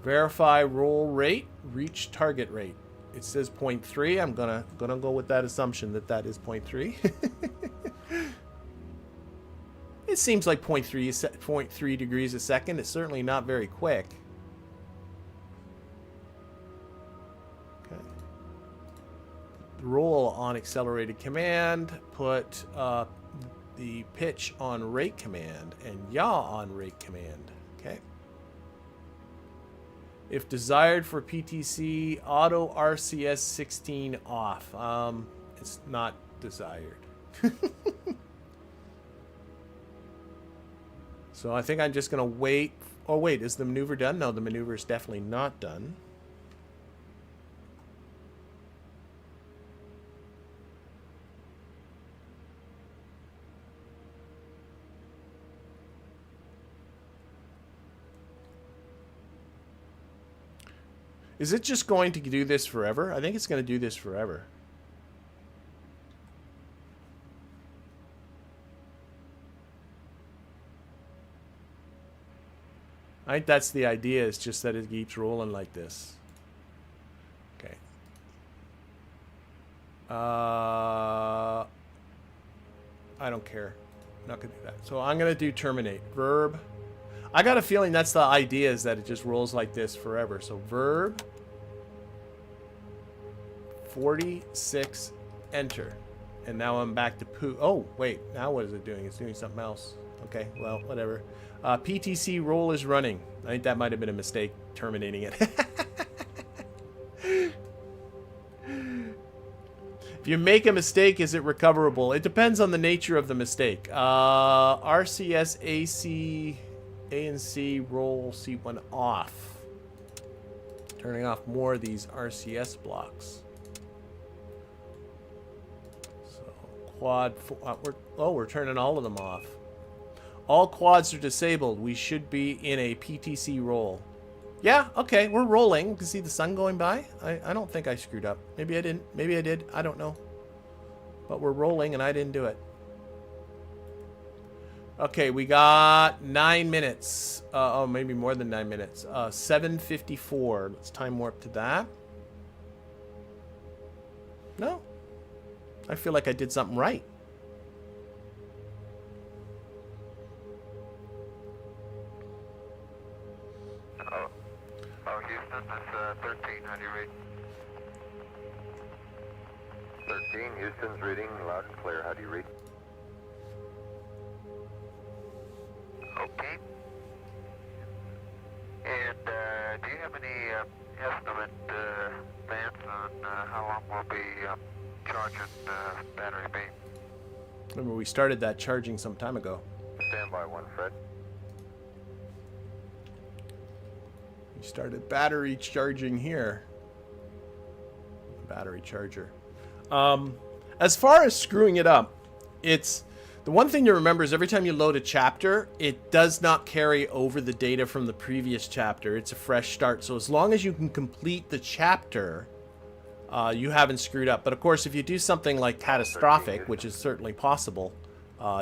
Verify roll rate, reach target rate. It says 0.3. I'm gonna go with that assumption that that is 0.3. It seems like 0.3 degrees a second. It's certainly not very quick. Okay. Roll on accelerated command. Put the pitch on rate command and yaw on rate command. Okay. If desired for PTC, auto RCS 16 off. It's not desired. So I think I'm just going to wait. Oh, wait. Is the maneuver done? No, the maneuver is definitely not done. Is it just going to do this forever? I think it's going to do this forever. I think that's the idea. It's just that it keeps rolling like this. Okay. I don't care. I'm not going to do that. So I'm going to do terminate. Verb. I got a feeling that's the idea, is that it just rolls like this forever. So verb 46, enter. And now I'm back to poo. Oh, wait. Now what is it doing? It's doing something else. Okay, well, whatever. PTC roll is running. I think that might have been a mistake, terminating it. If you make a mistake, is it recoverable? It depends on the nature of the mistake. RCS AC... A and C roll C1 off. Turning off more of these RCS blocks. So quad. We're turning all of them off. All quads are disabled. We should be in a PTC roll. Yeah. Okay. We're rolling. You can see the sun going by. I don't think I screwed up. Maybe I didn't. Maybe I did. I don't know. But we're rolling, and I didn't do it. Okay, we got 9 minutes. Oh, maybe more than 9 minutes. 7:54. Let's time warp to that. No. I feel like I did something right. Oh, Houston, that's 13. How do you read? 13, Houston's reading loud and clear. How do you read? Okay. And do you have any estimate, Vance, on how long we'll be charging battery B? Remember, we started that charging some time ago. Stand by one, Fred. We started battery charging here. Battery charger. As far as screwing it up, it's the one thing to remember is every time you load a chapter, it does not carry over the data from the previous chapter. It's a fresh start. So as long as you can complete the chapter, you haven't screwed up. But of course, if you do something like catastrophic, which is certainly possible,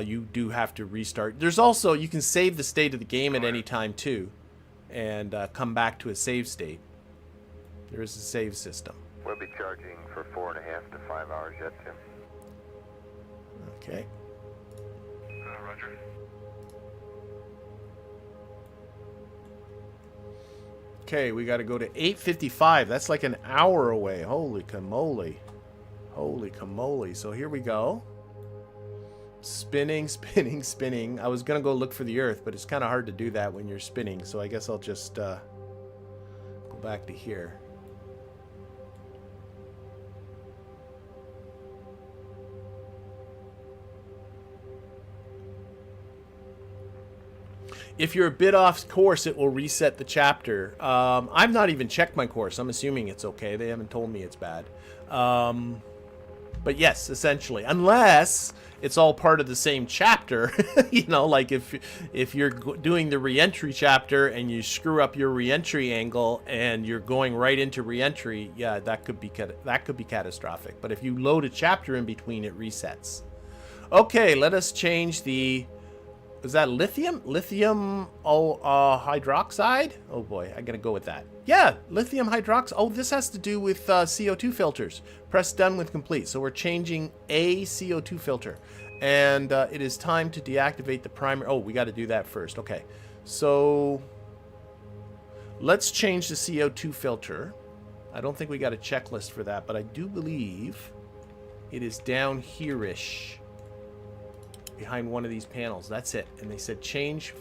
you do have to restart. There's also, you can save the state of the game at any time too, and come back to a save state. There is a save system. We'll be charging for 4.5 to 5 hours yet, Tim. Okay. Roger. Okay, we got to go to 8:55. That's like an hour away. Holy camole. Holy camole. So here we go. Spinning, spinning, spinning. I was going to go look for the Earth, but it's kind of hard to do that when you're spinning. So I guess I'll just go back to here. If you're a bit off course, it will reset the chapter. I've not even checked my course. I'm assuming it's okay. They haven't told me it's bad. But yes, essentially. Unless it's all part of the same chapter. You know, like if you're doing the reentry chapter and you screw up your reentry angle and you're going right into reentry, yeah, that could be catastrophic. But if you load a chapter in between, it resets. Okay, let us change the... Is that lithium? Lithium hydroxide? Oh boy, I gotta go with that. Yeah, lithium hydroxide. Oh, this has to do with CO2 filters. Press done with complete. So we're changing a CO2 filter. And it is time to deactivate the primary. Oh, we got to do that first. Okay, so let's change the CO2 filter. I don't think we got a checklist for that, but I do believe it is down here-ish. Behind one of these panels. That's it. And they said change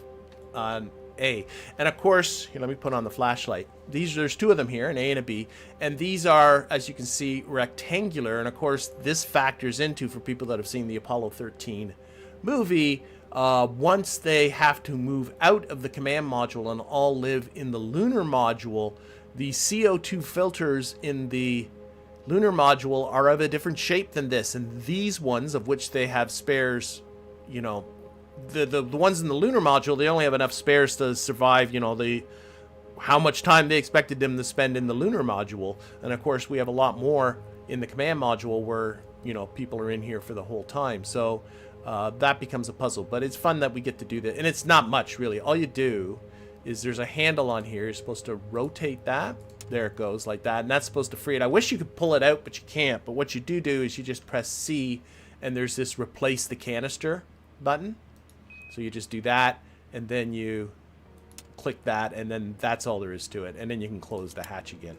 on A. And of course, here, let me put on the flashlight. There's two of them here, an A and a B. And these are, as you can see, rectangular. And of course, this factors into, for people that have seen the Apollo XIII movie, once they have to move out of the command module and all live in the lunar module, the CO2 filters in the lunar module are of a different shape than this. And these ones, of which they have spares, you know, the ones in the lunar module, they only have enough spares to survive, you know, how much time they expected them to spend in the lunar module. And of course, we have a lot more in the command module where, you know, people are in here for the whole time. So that becomes a puzzle. But it's fun that we get to do that. And it's not much, really. All you do is there's a handle on here. You're supposed to rotate that. There it goes, like that. And that's supposed to free it. I wish you could pull it out, but you can't. But what you do is you just press C, and there's this replace the canister button. So you just do that, and then you click that, and then that's all there is to it. And then you can close the hatch again.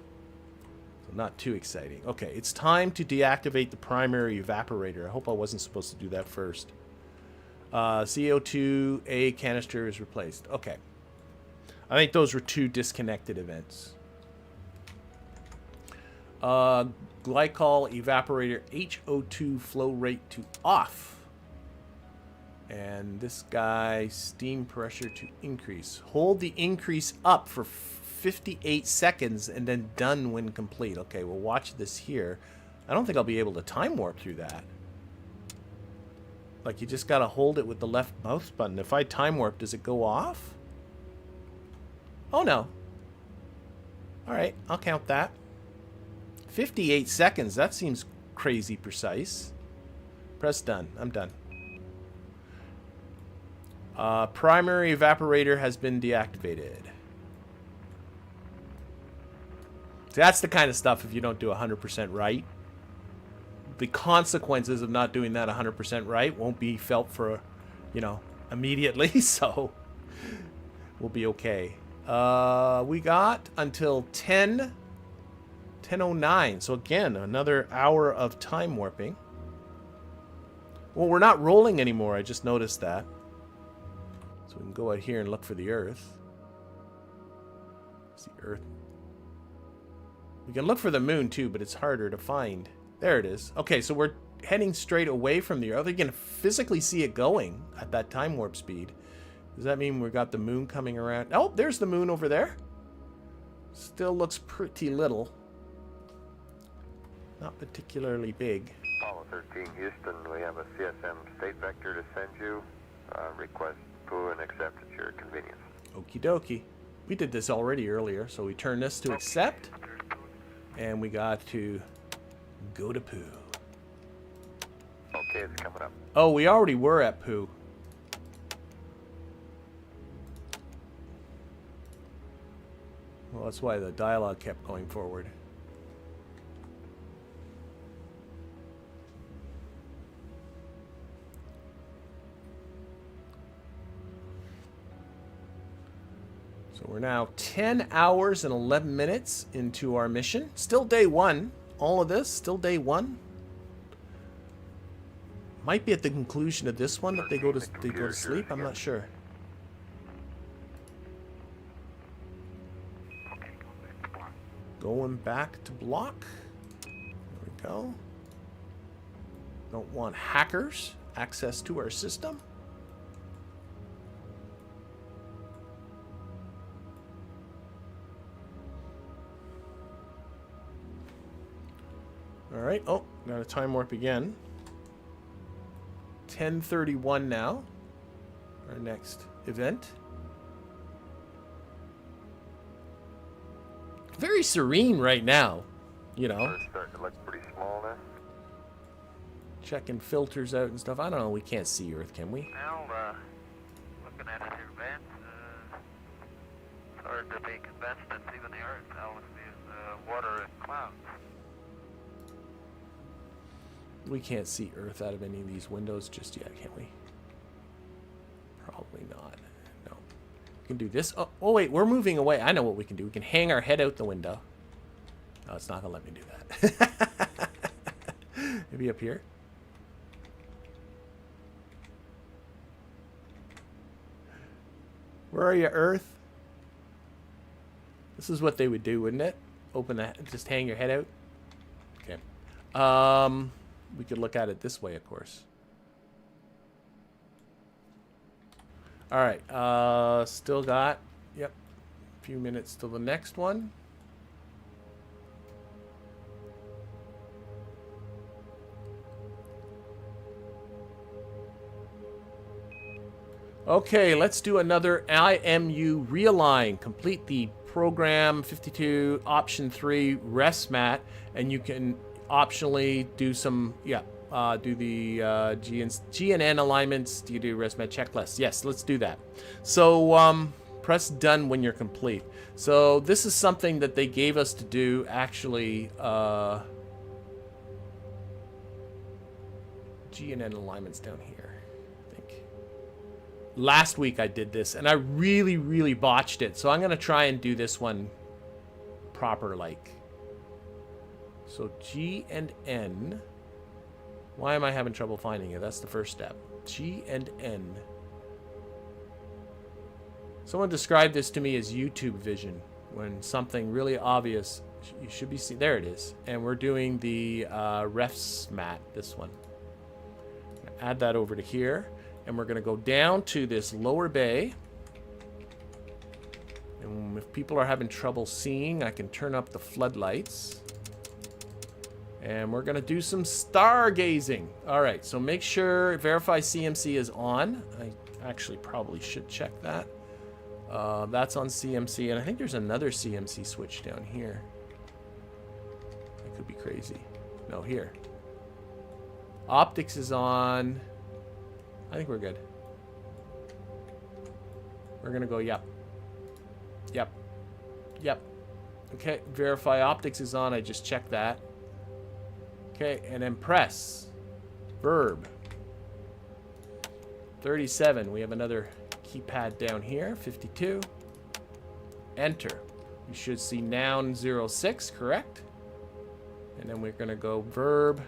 So not too exciting. Okay, it's time to deactivate the primary evaporator. I hope I wasn't supposed to do that first. CO2A canister is replaced. Okay. I think those were two disconnected events. Glycol evaporator HO2 flow rate to off. And this guy, steam pressure to increase. Hold the increase up for 58 seconds and then done when complete. Okay, we'll watch this here. I don't think I'll be able to time warp through that. Like, you just gotta hold it with the left mouse button. If I time warp, does it go off? Oh no. Alright, I'll count that. 58 seconds, that seems crazy precise. Press done. I'm done. Primary evaporator has been deactivated. So that's the kind of stuff if you don't do 100% right. The consequences of not doing that 100% right won't be felt for, you know, immediately. So we'll be okay. We got until 10:09. So again, another hour of time warping. Well, we're not rolling anymore. I just noticed that. So we can go out here and look for the Earth. It's the Earth. We can look for the moon too, but it's harder to find. There it is. Okay, so we're heading straight away from the Earth. You can physically see it going at that time warp speed. Does that mean we got the moon coming around? Oh, there's the moon over there. Still looks pretty little. Not particularly big. Apollo 13 Houston, we have a CSM state vector to send you. Request POO and accept at your convenience. Okie dokie. We did this already earlier, so we turn this to accept. And we got to go to POO. Okay, it's coming up. Oh, we already were at POO. Well, that's why the dialogue kept going forward. So we're now 10 hours and 11 minutes into our mission. Still day one. All of this, still day one. Might be at the conclusion of this one that they go to sleep. I'm not sure. Going back to block. There we go. Don't want hackers access to our system. All right. Oh, got a time warp again. 10:31 now. Our next event. Very serene right now, you know. It's starting to look pretty small now. Checking filters out and stuff. I don't know. We can't see Earth, can we? Well, looking at it here, Vance, it's hard to be convinced that even the Earth, all it is water and clouds. We can't see Earth out of any of these windows just yet, can we? Probably not. No. We can do this. Oh, wait. We're moving away. I know what we can do. We can hang our head out the window. No, it's not going to let me do that. Maybe up here. Where are you, Earth? This is what they would do, wouldn't it? Open that, just hang your head out. Okay. We could look at it this way, of course. All right. Still got, yep, a few minutes till the next one. Okay, let's do another IMU realign. Complete the program 52 option 3 rest mat, and you can optionally do some, do the G and N alignments. Do you do rest mat checklist? Yes, let's do that. So press done when you're complete. So this is something that they gave us to do actually. G and N alignments down here. Last week I did this, and I really botched it. So I'm going to try and do this one proper like. So G and N. Why am I having trouble finding it? That's the first step. G and N. Someone described this to me as YouTube vision. When something really obvious, you should be seeing. There it is. And we're doing the refs mat, this one. Add that over to here. And we're going to go down to this lower bay. And if people are having trouble seeing, I can turn up the floodlights. And we're going to do some stargazing. All right, so make sure verify CMC is on. I actually probably should check that. That's on CMC. And I think there's another CMC switch down here. I could be crazy. No, here. Optics is on. I think we're good. We're going to go yep. Yep. Yep. Okay, verify optics is on. I just checked that. Okay, and then press. Verb. 37. We have another keypad down here. 52. Enter. You should see noun 06, correct? And then we're going to go verb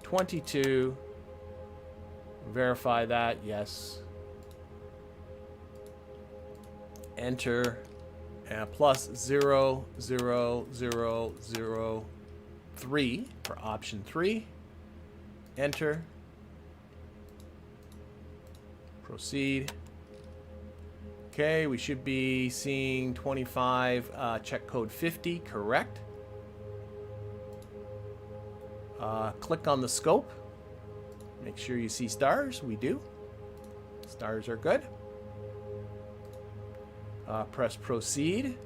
22. Verify that, yes. Enter. Plus 00003 for option 3. Enter. Proceed. Okay, we should be seeing 25, check code 50, correct. Click on the scope. Make sure you see stars. We do. Stars are good. Press proceed.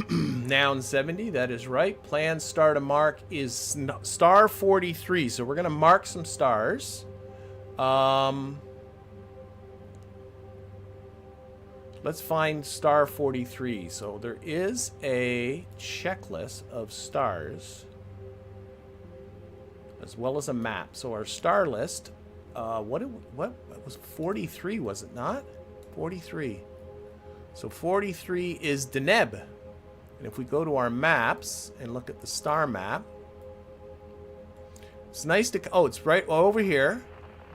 Noun 70, that is right. Plan star to mark is star 43. So we're going to mark some stars. Let's find star 43. So there is a checklist of stars as well as a map. So our star list, what was 43, was it not? 43. So 43 is Deneb. And if we go to our maps and look at the star map, it's nice to, oh, it's right over here.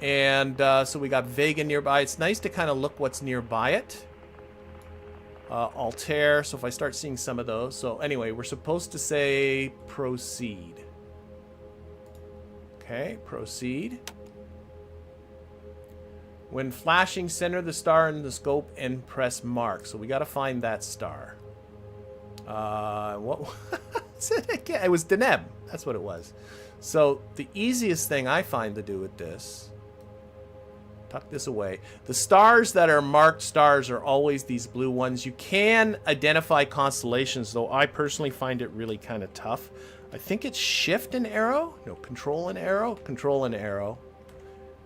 And so we got Vega nearby. It's nice to kind of look what's nearby it. Altair. So if I start seeing some of those. So anyway, we're supposed to say proceed. Okay, proceed. When flashing, center the star in the scope and press mark. So we got to find that star. What was it again? It was Deneb. That's what it was. So the easiest thing I find to do with this, tuck this away. The stars that are marked stars are always these blue ones. You can identify constellations, though I personally find it really kind of tough. I think it's shift and arrow. No, control and arrow. Control and arrow.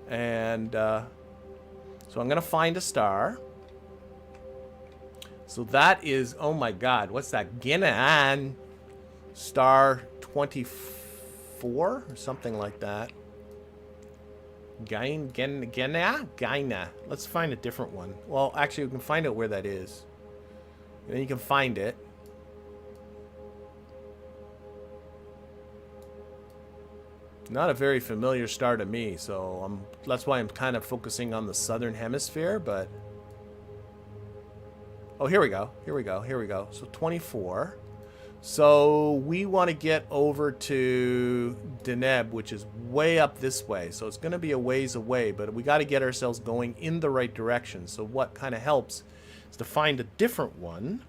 And so I'm going to find a star. So that is, oh my God, what's that? Guinan star 24 or something like that. Gaina. Let's find a different one. Well, actually, we can find out where that is. And then you can find it. Not a very familiar star to me, so that's why I'm kind of focusing on the southern hemisphere, but... Oh, here we go. Here we go. Here we go. So 24. So we want to get over to Deneb, which is way up this way. So it's going to be a ways away, but we got to get ourselves going in the right direction. So what kind of helps is to find a different one.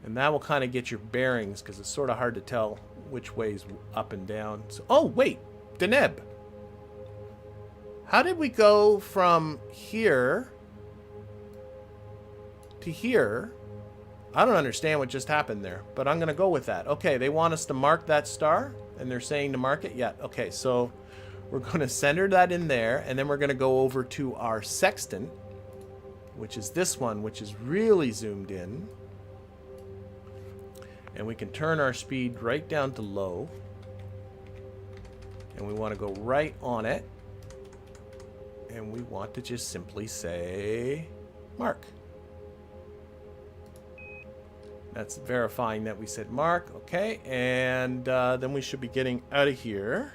And that will kind of get your bearings, because it's sort of hard to tell which way's up and down. So, oh, wait. Deneb. How did we go from here to here? I don't understand what just happened there, but I'm going to go with that. Okay, they want us to mark that star, and they're saying to mark it. Yeah, okay, so we're going to center that in there, and then we're going to go over to our sextant, which is this one, which is really zoomed in. And we can turn our speed right down to low. And we want to go right on it. And we want to just simply say mark. That's verifying that we said mark. Okay, and then we should be getting out of here,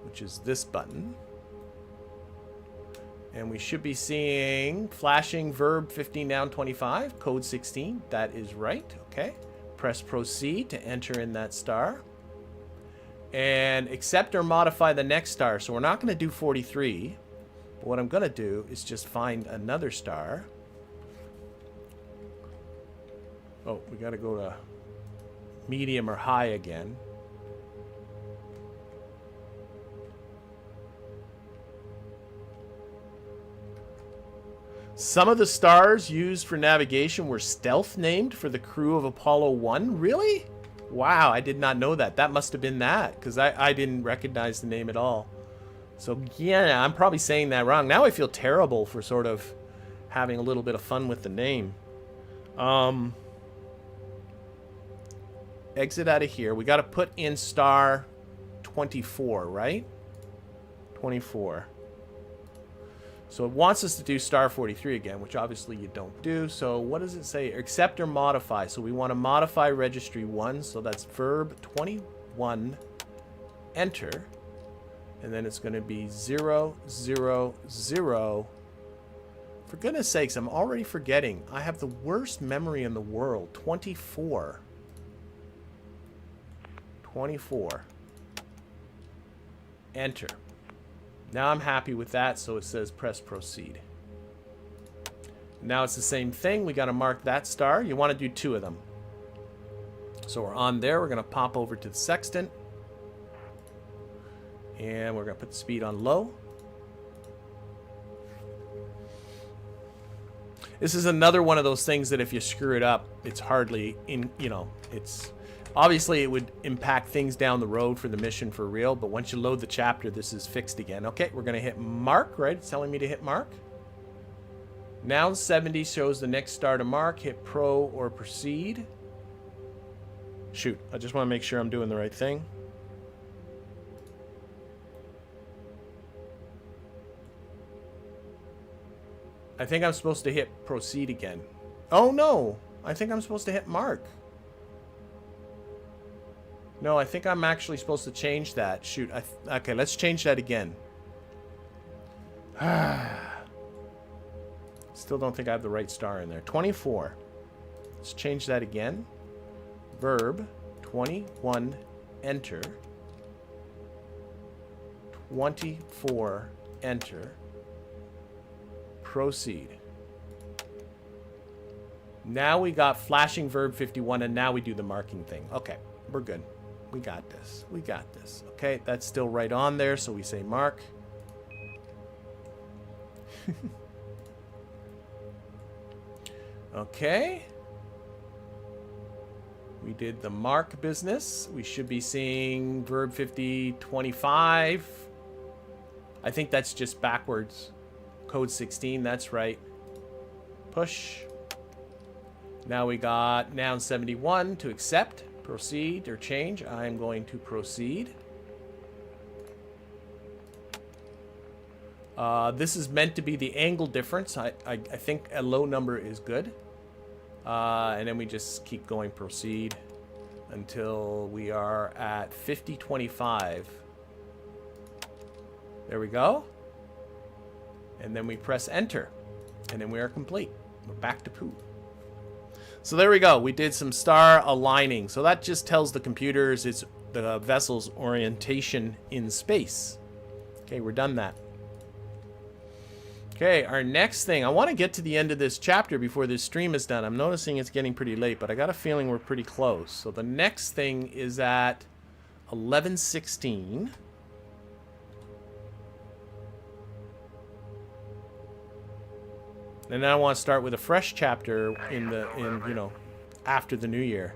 which is this button. And we should be seeing flashing verb 15 down 25, code 16. That is right. Okay. Press proceed to enter in that star. And accept or modify the next star. So we're not going to do 43. But what I'm going to do is just find another star. Oh, we got to go to medium or high again. Some of the stars used for navigation were stealth named for the crew of Apollo 1. Really? Wow, I did not know that. That must have been that, because I didn't recognize the name at all. So, yeah, I'm probably saying that wrong. Now I feel terrible for sort of having a little bit of fun with the name. Exit out of here. We got to put in star 24, right? 24. So it wants us to do star 43 again, which obviously you don't do. So what does it say? Accept or modify. So we want to modify registry 1. So that's verb 21, enter. And then it's going to be 0, 0, 0. For goodness sakes, I'm already forgetting. I have the worst memory in the world. 24. 24. Enter. Now I'm happy with that, so it says press proceed. Now it's the same thing. We got to mark that star. You want to do 2 of them. So we're on there. We're going to pop over to the sextant. And we're going to put the speed on low. This is another one of those things that if you screw it up, it's hardly in, you know, it's obviously it would impact things down the road for the mission for real, but once you load the chapter, this is fixed again. Okay, we're going to hit mark, right? It's telling me to hit mark. Now 70 shows the next star to mark. Hit pro or proceed. Shoot, I just want to make sure I'm doing the right thing. I think I'm supposed to hit proceed again. Oh no, I think I'm supposed to hit mark. No, I think I'm actually supposed to change that. Shoot, okay, let's change that again. Still don't think I have the right star in there. 24. Let's change that again. Verb 21, enter. 24, enter. Proceed. Now we got flashing verb 51, and now we do the marking thing. Okay, we're good. We got this. We got this. Okay, that's still right on there, so we say mark. Okay. We did the mark business. We should be seeing verb 50, 25. I think that's just backwards. Code 16, that's right. Push. Now we got noun 71 to accept, proceed, or change. I'm going to proceed. This is meant to be the angle difference. I think a low number is good. And then we just keep going, proceed, until we are at 5025. There we go. And then we press enter. And then we are complete. We're back to poo. So there we go. We did some star aligning. So that just tells the computers it's the vessel's orientation in space. Okay, we're done that. Okay, our next thing. I want to get to the end of this chapter before this stream is done. I'm noticing it's getting pretty late, but I got a feeling we're pretty close. So the next thing is at 11:16. And then I want to start with a fresh chapter in you know, after the new year.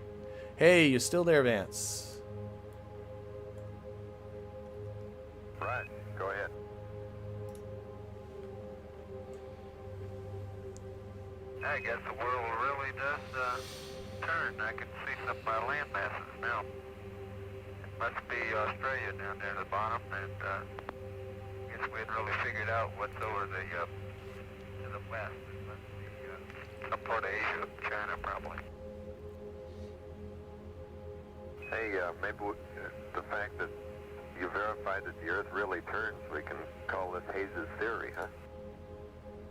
Hey, you still there, Vance? Right, go ahead. I guess the world really does turn. I can see some of my land masses now. It must be Australia down there at the bottom, and I guess we hadn't really figured out what's over the to the west. It must be some part of Asia, China probably. Hey, maybe the fact that you verified that the Earth really turns, we can call this Hayes' theory, huh?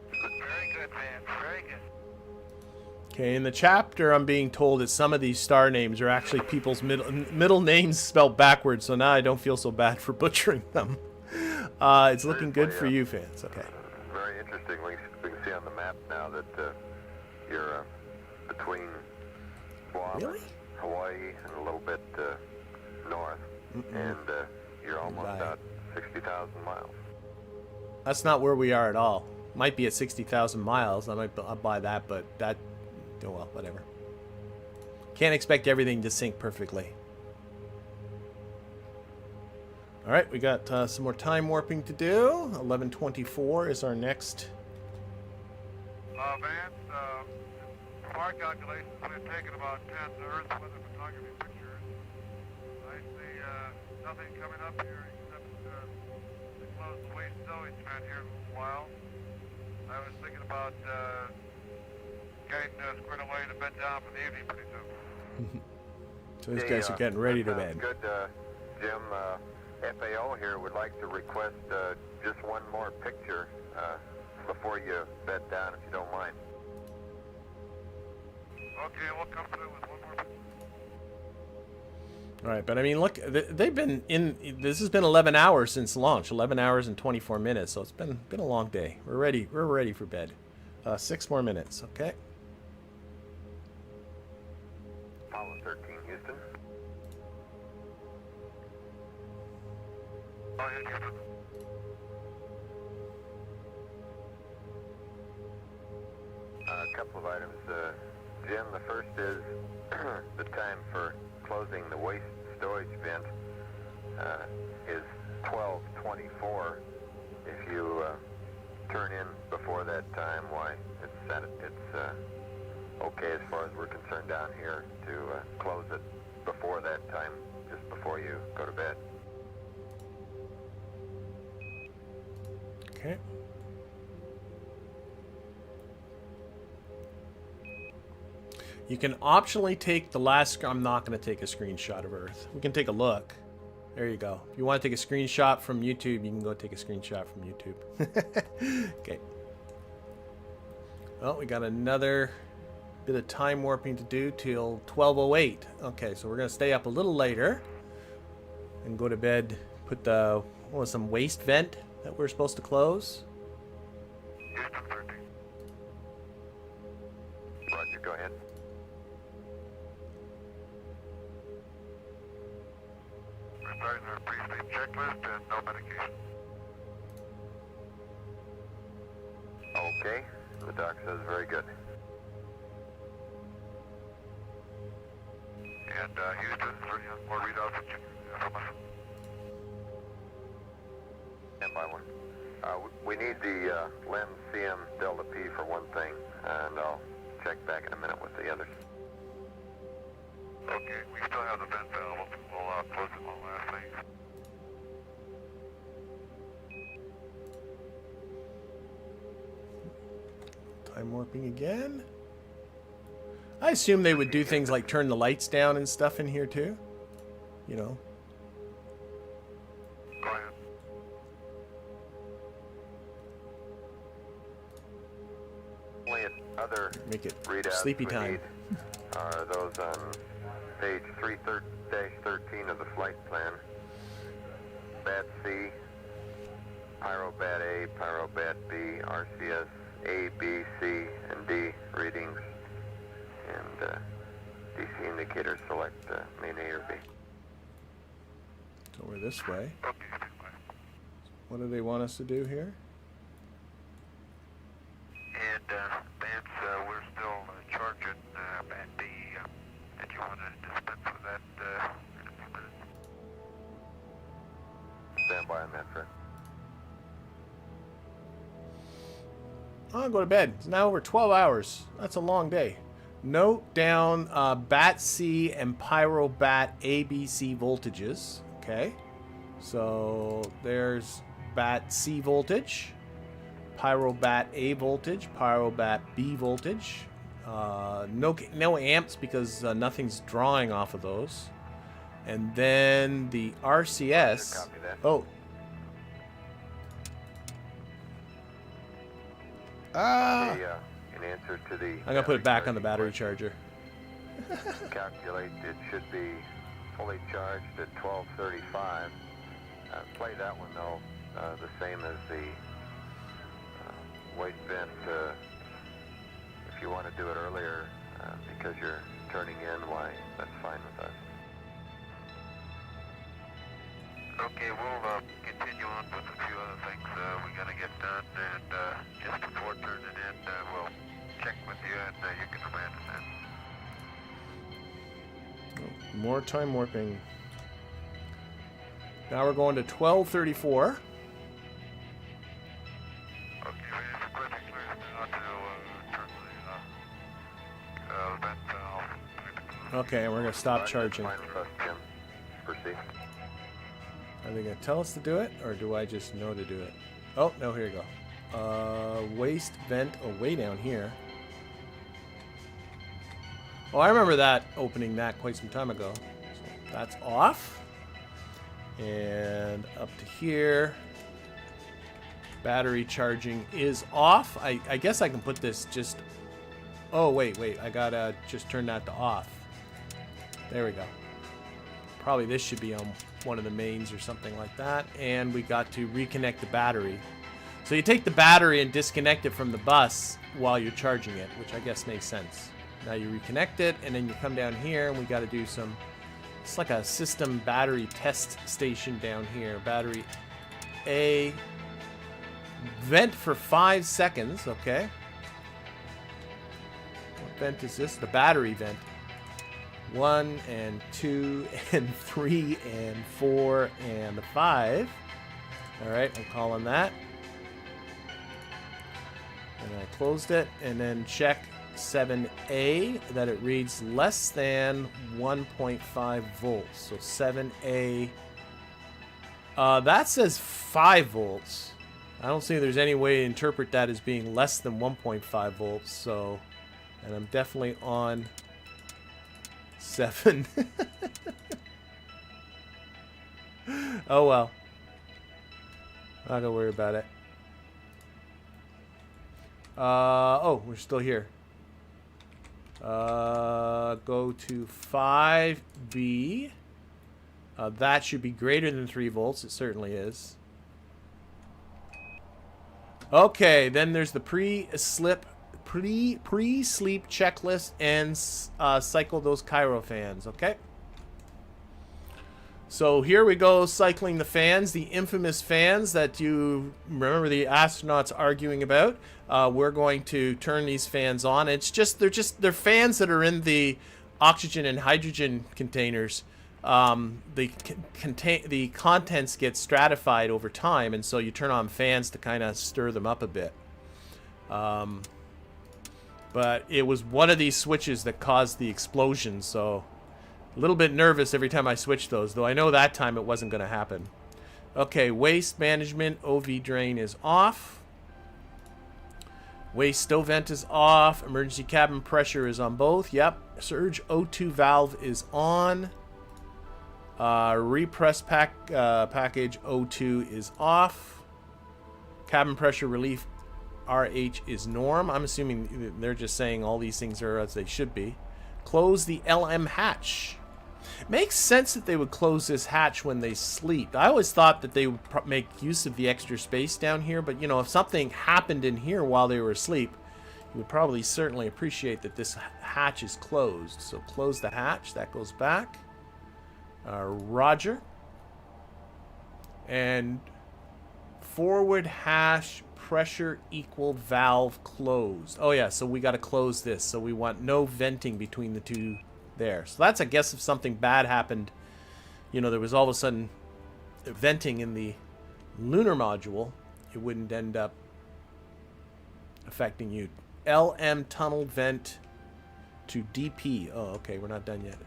Very good, man. Very good. Okay, in the chapter, I'm being told that some of these star names are actually people's middle names spelled backwards, so now I don't feel so bad for butchering them. It's looking good for you, fans. Okay. Very interesting. We can see on the map now that you're between Guam, Really? Hawaii, and a little bit north, and you're almost at 60,000 miles. That's not where we are at all. Might be at 60,000 miles. I'll buy that, but that, oh well, whatever. Can't expect everything to sync perfectly. All right, we got some more time warping to do. 11:24 is our next. Vance, from our calculations, we've taken about 10 Earth weather photography pictures. I see nothing coming up here except to close the waste stowage vent here in a little while. I was thinking about getting squared away to bed down for the evening pretty soon. So these guys are getting ready to bed. Good, Jim. FAO here would like to request just one more picture before you bed down, if you don't mind. Okay, we'll come through with one more picture. All right, but I mean, look, they've been in. This has been 11 hours since launch. 11 hours and 24 minutes. So it's been a long day. We're ready. We're ready for bed. 6 more minutes. Okay. Apollo 13, Houston. Oh, yeah, Houston. A couple of items. Jim, the first is the time for closing the waste storage vent is 12:24. If you turn in before that time, why, it's okay as far as we're concerned down here to close it before that time, just before you go to bed. Okay. You can optionally take the last. I'm not going to take a screenshot of Earth. We can take a look. There you go. If you want to take a screenshot from YouTube, you can go take a screenshot from YouTube. Okay. Well, we got another bit of time warping to do till 12:08. Okay, so we're going to stay up a little later and go to bed. Put the some waste vent that we're supposed to close. Houston 13. Roger, go ahead. We're starting our pre-sleep checklist and no medication. Okay, the doc says very good. And Houston, is there any more readouts from us? Stand by one. We need the LEM CM Delta P for one thing, and I'll check back in a minute with the others. Okay, we still have the vent valve. We'll close it one last thing. Time warping again. I assume they would do things like turn the lights down and stuff in here too. You know. Go ahead. Only other Make it readouts sleepy we time. need are those on page 3-13 of the flight plan. BAT C, Pyrobat A, Pyrobat B, RCS A, B, C, and D readings, and DC indicator select main A or B. So we're this way. Okay, bye. What do they want us to do here? And Vance, we're still charging Bat B. Did you want to dispense with that in a few minutes? Stand by on that, sir. I'll go to bed. It's now over 12 hours. That's a long day. Note down BAT C and Pyrobat ABC voltages. Okay. So there's BAT C voltage, Pyrobat A voltage, Pyrobat B voltage. No amps because nothing's drawing off of those. And then the RCS. Copy that. Oh. Ah. In answer to the I'm gonna put it back on the battery charger. calculate it should be fully charged at 12:35. Play that one though, the same as the waste vent. If you want to do it earlier because you're turning in, why, that's fine with us. Okay, we'll continue on with a few other things we gotta get done, and just before turning in, we'll check with you, and you can command us in. More time warping. Now we're going to 1234. Okay, we just quickly clear now to turn the vent off. Okay, and we're going to stop charging. Fine with us, Jim. Proceed. Are they going to tell us to do it, or do I just know to do it? Oh, no, here you go. Waste vent, way down here. Oh, I remember that, opening that quite some time ago. So that's off. And up to here. Battery charging is off. I guess I can put this just... Oh, wait. I gotta just turn that to off. There we go. Probably this should be on one of the mains or something like that. And we got to reconnect the battery. So you take the battery and disconnect it from the bus while you're charging it, which I guess makes sense. Now you reconnect it, and then you come down here, and we got to do some... It's like a system battery test station down here. Battery A. Vent for 5 seconds, okay. What vent is this? The battery vent. 1 and 2 and 3 and 4 and 5. Alright, I'm calling that. And I closed it, and then check 7A that it reads less than 1.5 volts. So 7A. That says 5 volts. I don't see there's any way to interpret that as being less than 1.5 volts. So, and I'm definitely on 7. Oh well. Not gonna worry about it. Oh, we're still here. Go to 5B. That should be greater than 3 volts. It certainly is. Okay, then there's the pre-sleep checklist and cycle those gyro fans. Okay. So here we go, cycling the fans, the infamous fans that you remember the astronauts arguing about. We're going to turn these fans on. They're fans that are in the oxygen and hydrogen containers. The contents get stratified over time, and so you turn on fans to kind of stir them up a bit. But it was one of these switches that caused the explosion, so a little bit nervous every time I switch those, though I know that time it wasn't going to happen. Okay, waste management, OV drain is off. Waste stove vent is off. Emergency cabin pressure is on both. Yep. Surge O2 valve is on. Repress package O2 is off. Cabin pressure relief RH is norm. I'm assuming they're just saying all these things are as they should be. Close the LM hatch. Makes sense that they would close this hatch when they sleep. I always thought that they would make use of the extra space down here, but you know, if something happened in here while they were asleep, you would probably certainly appreciate that this hatch is closed. So close the hatch. That goes back. Roger. And forward hash pressure equal valve closed. Oh yeah, so we got to close this. So we want no venting between the two there. So that's, I guess, if something bad happened, you know, there was all of a sudden venting in the lunar module, it wouldn't end up affecting you. LM tunnel vent to DP. Oh, okay, we're not done yet.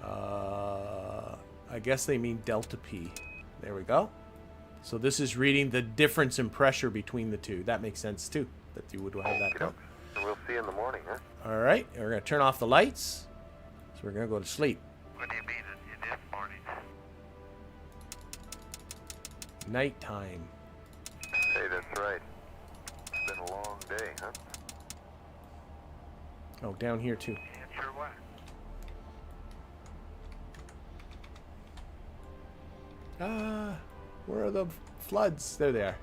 I guess they mean delta P. There we go. So this is reading the difference in pressure between the two. That makes sense too, that you would have that count. So we'll see you in the morning, huh? All right, we're going to turn off the lights. So we're going to go to sleep. What do you mean it is morning? Nighttime. Hey, that's right. It's been a long day, huh? Oh, down here too. Yeah, sure was. Where are the floods? There they are.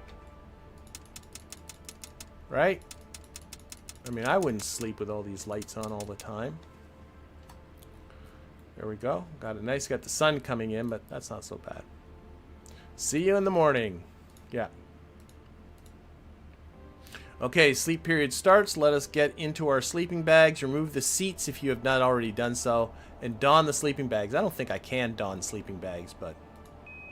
Right? I mean, I wouldn't sleep with all these lights on all the time. There we go. Got the sun coming in, but that's not so bad. See you in the morning. Yeah. Okay, sleep period starts. Let us get into our sleeping bags. Remove the seats if you have not already done so. And don the sleeping bags. I don't think I can don sleeping bags, but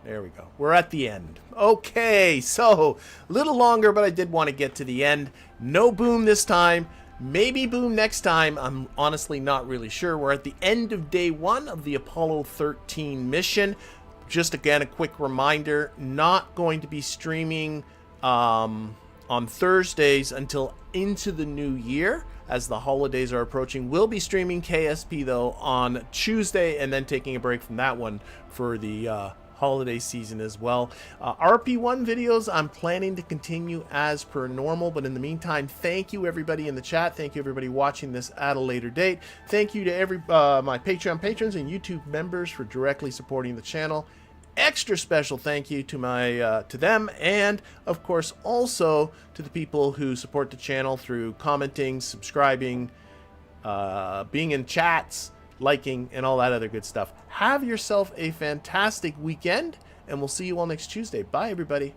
there we go. We're at the end. Okay, so a little longer, but I did want to get to the end. No boom this time. Maybe boom next time. I'm honestly not really sure. We're at the end of day 1 of the Apollo 13 mission. Just again, a quick reminder, not going to be streaming on Thursdays until into the new year as the holidays are approaching. We'll be streaming KSP though on Tuesday and then taking a break from that one for the holiday season as well. RP1 videos I'm planning to continue as per normal, but in the meantime, thank you everybody in the chat. Thank you everybody watching this at a later date. Thank you to my Patreon patrons and YouTube members for directly supporting the channel. Extra special thank you to my to them, and of course also to the people who support the channel through commenting, subscribing, being in chats, liking, and all that other good stuff. Have yourself a fantastic weekend, and we'll see you all next Tuesday. Bye, everybody.